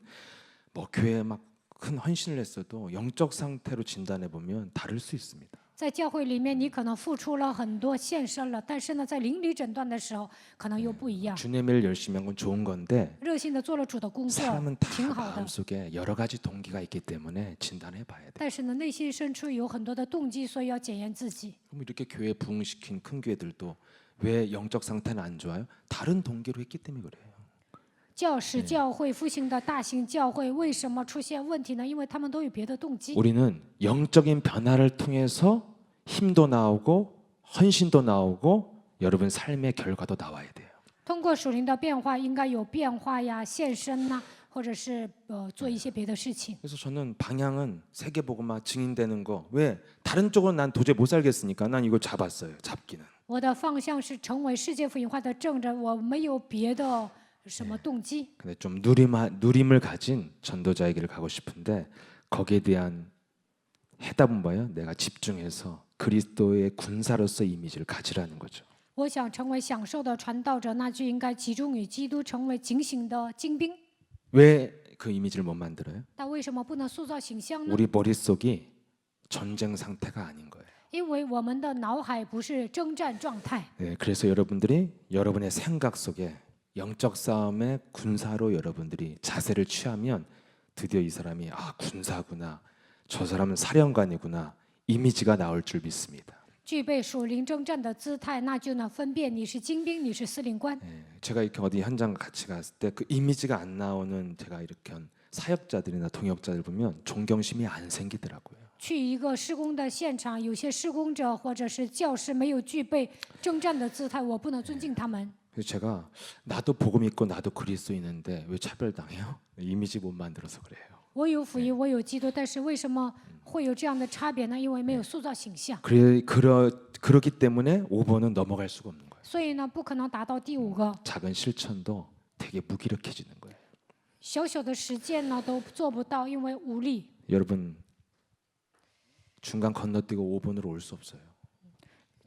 뭐 교회에 막 큰 헌신을 했어도 영적 상태로 진단해 보면 다를 수 있습니다. 在教会里面，你可能付出了很多，献身了，但是呢，在邻里诊断的时候，可能又不一样。 주님의 일 열심히 한 건 좋은 건데 热心的做了主的工作， 사람은 다 挺好的。 마음속에 여러 가지 동기가 있기 때문에 진단해 봐야 돼. 但是呢，内心深处有很多的动机，所以要检验自己。 그럼 이렇게 교회 부흥시킨 큰 교회들도 왜 영적 상태는 안 좋아요? 다른 동기로 했기 때문에 그래요. 使教会复兴的大型教会为什么出现问题呢？因为他们都有别的动机。 우리는 영적인 변화를 통해서 힘도 나오고 헌신도 나오고 여러분 삶의 결과도 나와야 돼요. 通过属灵的变化，应该有变化呀，献身呐，或者是做一些别的事情。 그래서 저는 방향은 세계복음화 증인되는 거. 왜? 다른 쪽으로 난 도저히 못 살겠으니까 난 이걸 잡았어요. 잡기는. 我的方向是成为世界福音化的证人，我没有别的什么动机。 근데 좀 누림을 가진 전도자에게를 가고 싶은데 거기에 대한 해답은 뭐예요? 내가 집중해서 그리스도의 군사로서 이미지를 가지라는 거죠. 我想成为享受的传道者，那就应该集中于基督，成为警醒的精兵。 왜 그 이미지를 못 만들어요? 但为什么不能塑造形象呢？ 우리 머릿속이 전쟁 상태가 아닌 거예요. 因为我们的脑海不是征战状态。 네, 그래서 여러분들이 여러분의 생각 속에 영적 싸움의 군사로 여러분들이 자세를 취하면 드디어 이 사람이 군사구나, 저 사람은 사령관이구나 이미지가 나올 줄 믿습니다. 具备属灵征战的姿态，那就能分辨你是精兵，你是司令官。 네, 제가 이렇게 어디 현장 같이 갔을 때 그 이미지가 안 나오는 제가 이렇게 한 사역자들이나 동역자들 보면 존경심이 안 생기더라고요. 去一个施工的现场，有些施工者或者是教师没有具备征战的姿态，我不能尊敬他们。 그래서 제가 나도 복음 있고 나도 그리스도인인데 왜 차별당해요? 이미지 못 만들어서 그래요. 我有福音，我有基督，但是为什么会有这样的差别呢？因为没有塑造形象， 그렇기 때문에 5번은 넘어갈 수가 없는 거예요. 所以呢，不可能达到第5个。 작은 실천도 되게 무기력해지는 거예요. 小小的实践呢都做不到，因为无力。 여러분 중간 건너뛰고 5번으로 올 수 없어요.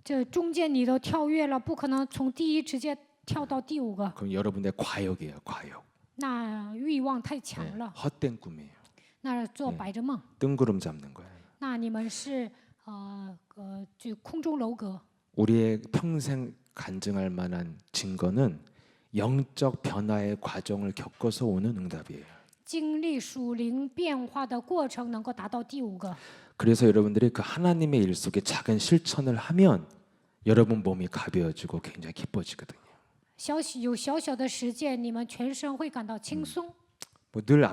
这中间你都跳跃了，不可能从第1直接跳到第5个， 그럼 여러분의 과욕이에요. 과욕. 那欲望太强 네, 了， 헛된 꿈이에요. 那做白日梦， 뜬구름 잡는 거예요. 那你们是就空中楼阁。 우리의 평생 간증할 만한 증거는 영적 변화의 과정을 겪어서 오는 응답이에요. 经历属灵变化的过程，能够达到第5个。 그래서 여러분들이 그 하나님의 일 속에 작은 실천을 하면 여러분 몸이 가벼워지고 굉장히 기뻐지거든요. 有小小的实践，你们全身会感到轻松。 뭐늘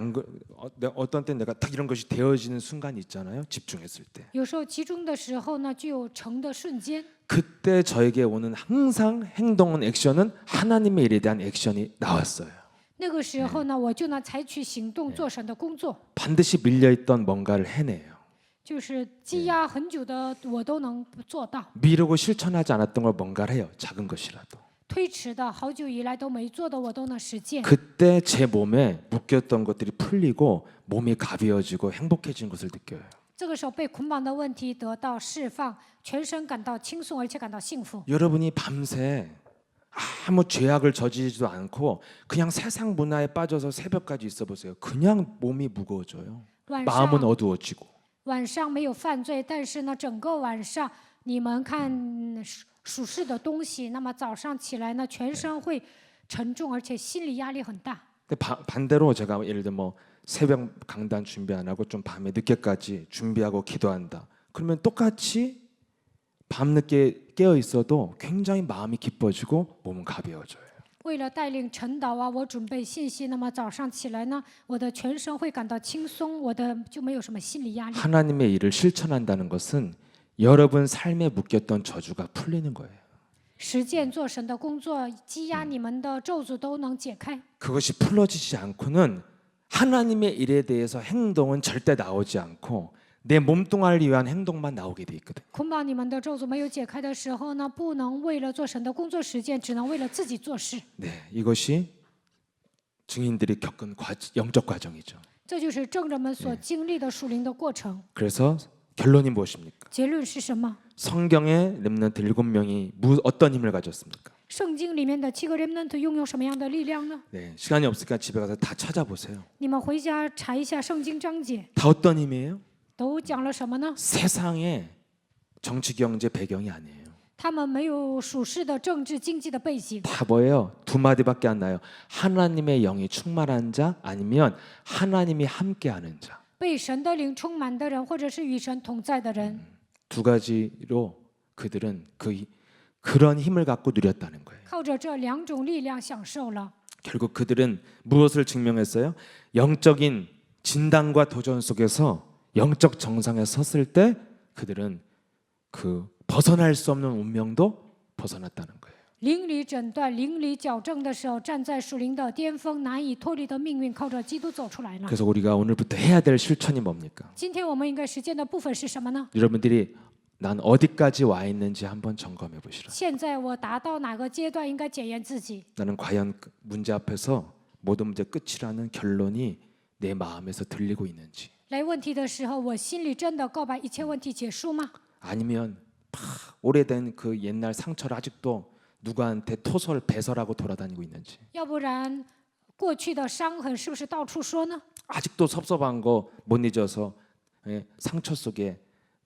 어떤 때 내가 딱 이런 것이 되어지는 순간이 있잖아요. 집중했을 때. 有时候集中的时候呢，就有成的瞬间。 그때 저에게 오는 항상 행동은 액션은 하나님의 일에 대한 액션이 나왔어요. 那个时候呢，我就能采取行动，做神的工作。 반드시 밀려있던 뭔가를 해내요. 就是积压很久的，我都能做到。 미루고 실천하지 않았던 걸 뭔가를 해요. 작은 것이라도. 推迟的好久以来都没做的，我都能实践。 그때 제 몸에 묶였던 것들이 풀리고 몸이 가벼워지고 행복해진 것을 느껴요. 这个时候被捆绑的问题得到释放，全身感到轻松，而且感到幸福。 여러분이 밤새 아무 죄악을 저지르지도 않고 그냥 세상 문화에 빠져서 새벽까지 있어 보세요. 그냥 몸이 무거워져요. 晚 마음은 上 어두워지고. 晚上没有犯罪，但是呢，整个晚上你们看属世的东西，那么早上起来呢，全身会沉重，而且心理压力很大。 근데 반대로 제가 예를 들어 뭐 새벽 강단 준비 안 하고 좀 밤에 늦게까지 준비하고 기도한다. 그러면 똑같이 밤늦게 깨어 있어도 굉장히 마음이 기뻐지고 몸은 가벼워져요. 为了带领晨祷啊，我准备信息，那么早上起来呢，我的全身会感到轻松，我的就没有什么心理压力。 하나님의 일을 실천한다는 것은 여러분 삶에 묶였던 저주가 풀리는 거예요. 实践做神的工作，积压你们的咒诅都能解开。 그것이 풀어지지 않고는 하나님의 일에 대해서 행동은 절대 나오지 않고 내 몸뚱아리를 위한 행동만 나오게 돼 있거든. 捆绑你们的咒诅没有解开的时候呢，不能为了做神的工作实践，只能为了自己做事。 네, 이것이 증인들이 겪은 영적 과정이죠. 这就是证人们所经历的属灵的过程。 그래서 결론이 무엇입니까? 结论是什么？ 성경의 렘넌트 7명이 어떤 힘을 가졌습니까? 圣经里面的7个 remnant 拥有什么样的力量呢？ 네, 시간이 없으니까 집에 가서 다 찾아보세요. 你们回家查一下圣经章节， 다 어떤 힘이에요? 都讲了什么呢？ 세상의 정치 경제 배경이 아니에요. 他们没有属世的政治经济的背景， 다 뭐예요? 두 마디밖에 안 나요. 하나님의 영이 충만한 자 아니면 하나님이 함께하는 자. 被神的灵充满的人，或者是与神同在的人。 두 가지로 그들은 그런 힘을 갖고 누렸다는 거예요. 靠着这2种力量享受了。 결국 그들은 무엇을 증명했어요? 영적인 진단과 도전 속에서 영적 정상에 섰을 때 그들은 그 벗어날 수 없는 운명도 벗어났다는 거예요. 邻里诊断、邻里矫正的时候，站在属灵的巅峰，难以脱离的命运，靠着基督走出来了。 그래서 우리가 오늘부터 해야 될 실천이 뭡니까? 今天我们应该实践的部分是什么呢？ 여러분들이 난 어디까지 와 있는지 한번 점검해 보시라. 现在我达到哪个阶段，应该检验自己。 나는 과연 문제 앞에서 모든 문제 끝이라는 결론이 내 마음에서 들리고 있는지, 来问题的时候，我心里真的告白一切问题结束吗？ 아니면 오래된 그 옛날 상처를 아직도 누구한테 토설 배설하고 돌아다니고 있는지, 要不然，过去的伤痕是不是到处说呢？ 아직도 섭섭한 거 못 잊어서 상처 속에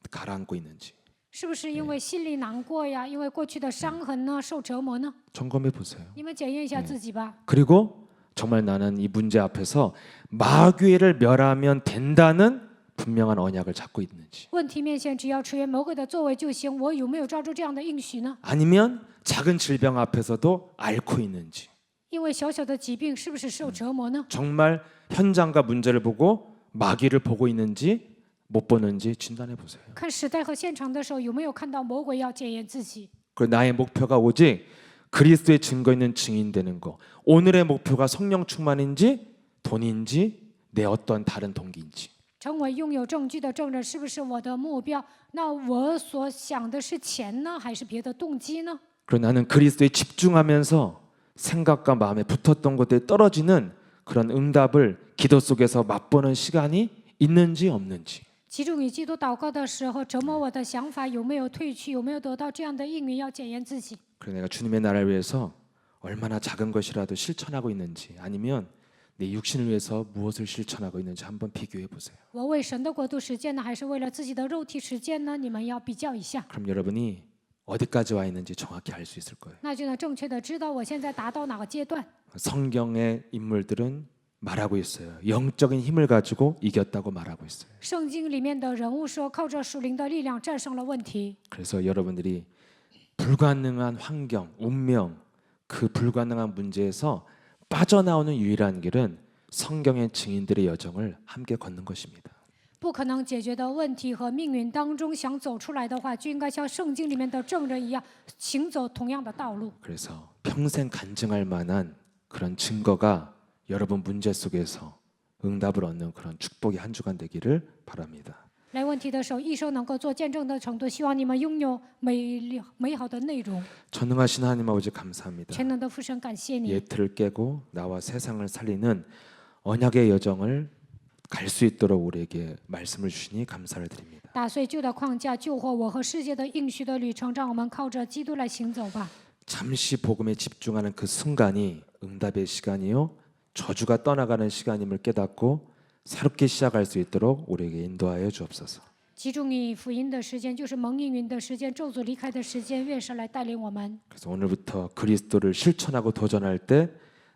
가라앉고 있는지 是不是因为心里难过呀？因为过去的伤痕呢，受折磨呢？ 점검해 보세요. 你们检验一下自己吧。 그리고 정말 나는 이 문제 앞에서 마귀를 멸하면 된다는 분명한 언약을 잡고 있는지, 问题面前，只要出现魔鬼的作为就行。我有没有抓住这样的应许呢？ 아니면 작은 질병 앞에서도 앓고 있는지, 因为小小的疾病，是不是受折磨呢？ 정말 현장과 문제를 보고 마귀를 보고 있는지 못 보는지 진단해 보세요. 看时代和现场的时候，有没有看到魔鬼要检验自己？ 그 나의 목표가 오직 그리스도의 증거 있는 증인 되는 거. 오늘의 목표가 성령 충만인지 돈인지 내 어떤 다른 동기인지. 成为拥有证据的证人，是不是我的目标？那我所想的是钱呢，还是别的动机呢？ 그리고 나는 그리스도에 집중하면서 생각과 마음에 붙었던 것들이 떨어지는 그런 응답을 기도 속에서 맛보는 시간이 있는지 없는지. 集中与基督祷告的时候，折磨我的想法有没有退去？有没有得到这样的应允？要检验自己。 그리고 내가 주님의 나라를 위해서 얼마나 작은 것이라도 실천하고 있는지, 아니면 내 육신을 위해서 무엇을 실천하고 있는지 한번 비교해 보세요. 我为神的国度实践呢，还是为了自己的肉体实践呢？你们要比较一下， 그럼 여러분이 어디까지 와 있는지 정확히 알 수 있을 거예요. 那就能正确的知道我现在达到哪个阶段。 성경의 인물들은 말하고 있어요. 영적인 힘을 가지고 이겼다고 말하고 있어요. 圣经里面的人物说，靠着属灵的力量战胜了问题。 그래서 여러분들이 불가능한 환경, 운명, 그 불가능한 문제에서 빠져나오는 유일한 길은 성경의 증인들의 여정을 함께 걷는 것입니다. 不可能解决的问题和命运当中，想走出来的话，就应该像圣经里面的证人一样，行走同样的道路。 그래서 평생 간증할 만한 그런 증거가 여러분 문제 속에서 응답을 얻는 그런 축복의 한 주간 되기를 바랍니다. 来问题的时候，一生能够做见证的程度，希望你们拥有美好的内容。 전능하신 하나님 아버지 감사합니다. 全能的父神，感谢你， 예틀을 깨고 나와 세상을 살리는 언약의 여정을 갈 수 있도록 우리에게 말씀을 주시니 감사를 드립니다. 打碎旧的框架，救活我和世界的应许的旅程，让我们靠着基督来行走吧。 잠시 복음에 집중하는 그 순간이 응답의 시간이요 저주가 떠나가는 시간임을 깨닫고 새롭게 시작할 수 있도록 우리에게 인도하여 주옵소서. 集中于福音的时间，就是蒙应允的时间，咒诅离开的时间，愿神来带领我们。 그래서 오늘부터 그리스도를 실천하고 도전할 때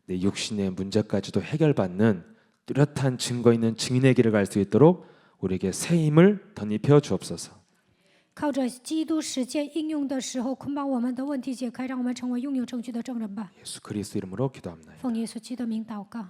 내 육신의 문제까지도 해결받는 뚜렷한 증거 있는 증인의 길을 갈 수 있도록 우리에게 새 힘을 덧입혀 주옵소서. 靠着基督实践应用的时候，捆绑我们的问题解开，让我们成为拥有证据的证人吧。 예수 그리스도 이름으로 기도합니다. 奉耶稣基督的名祷告。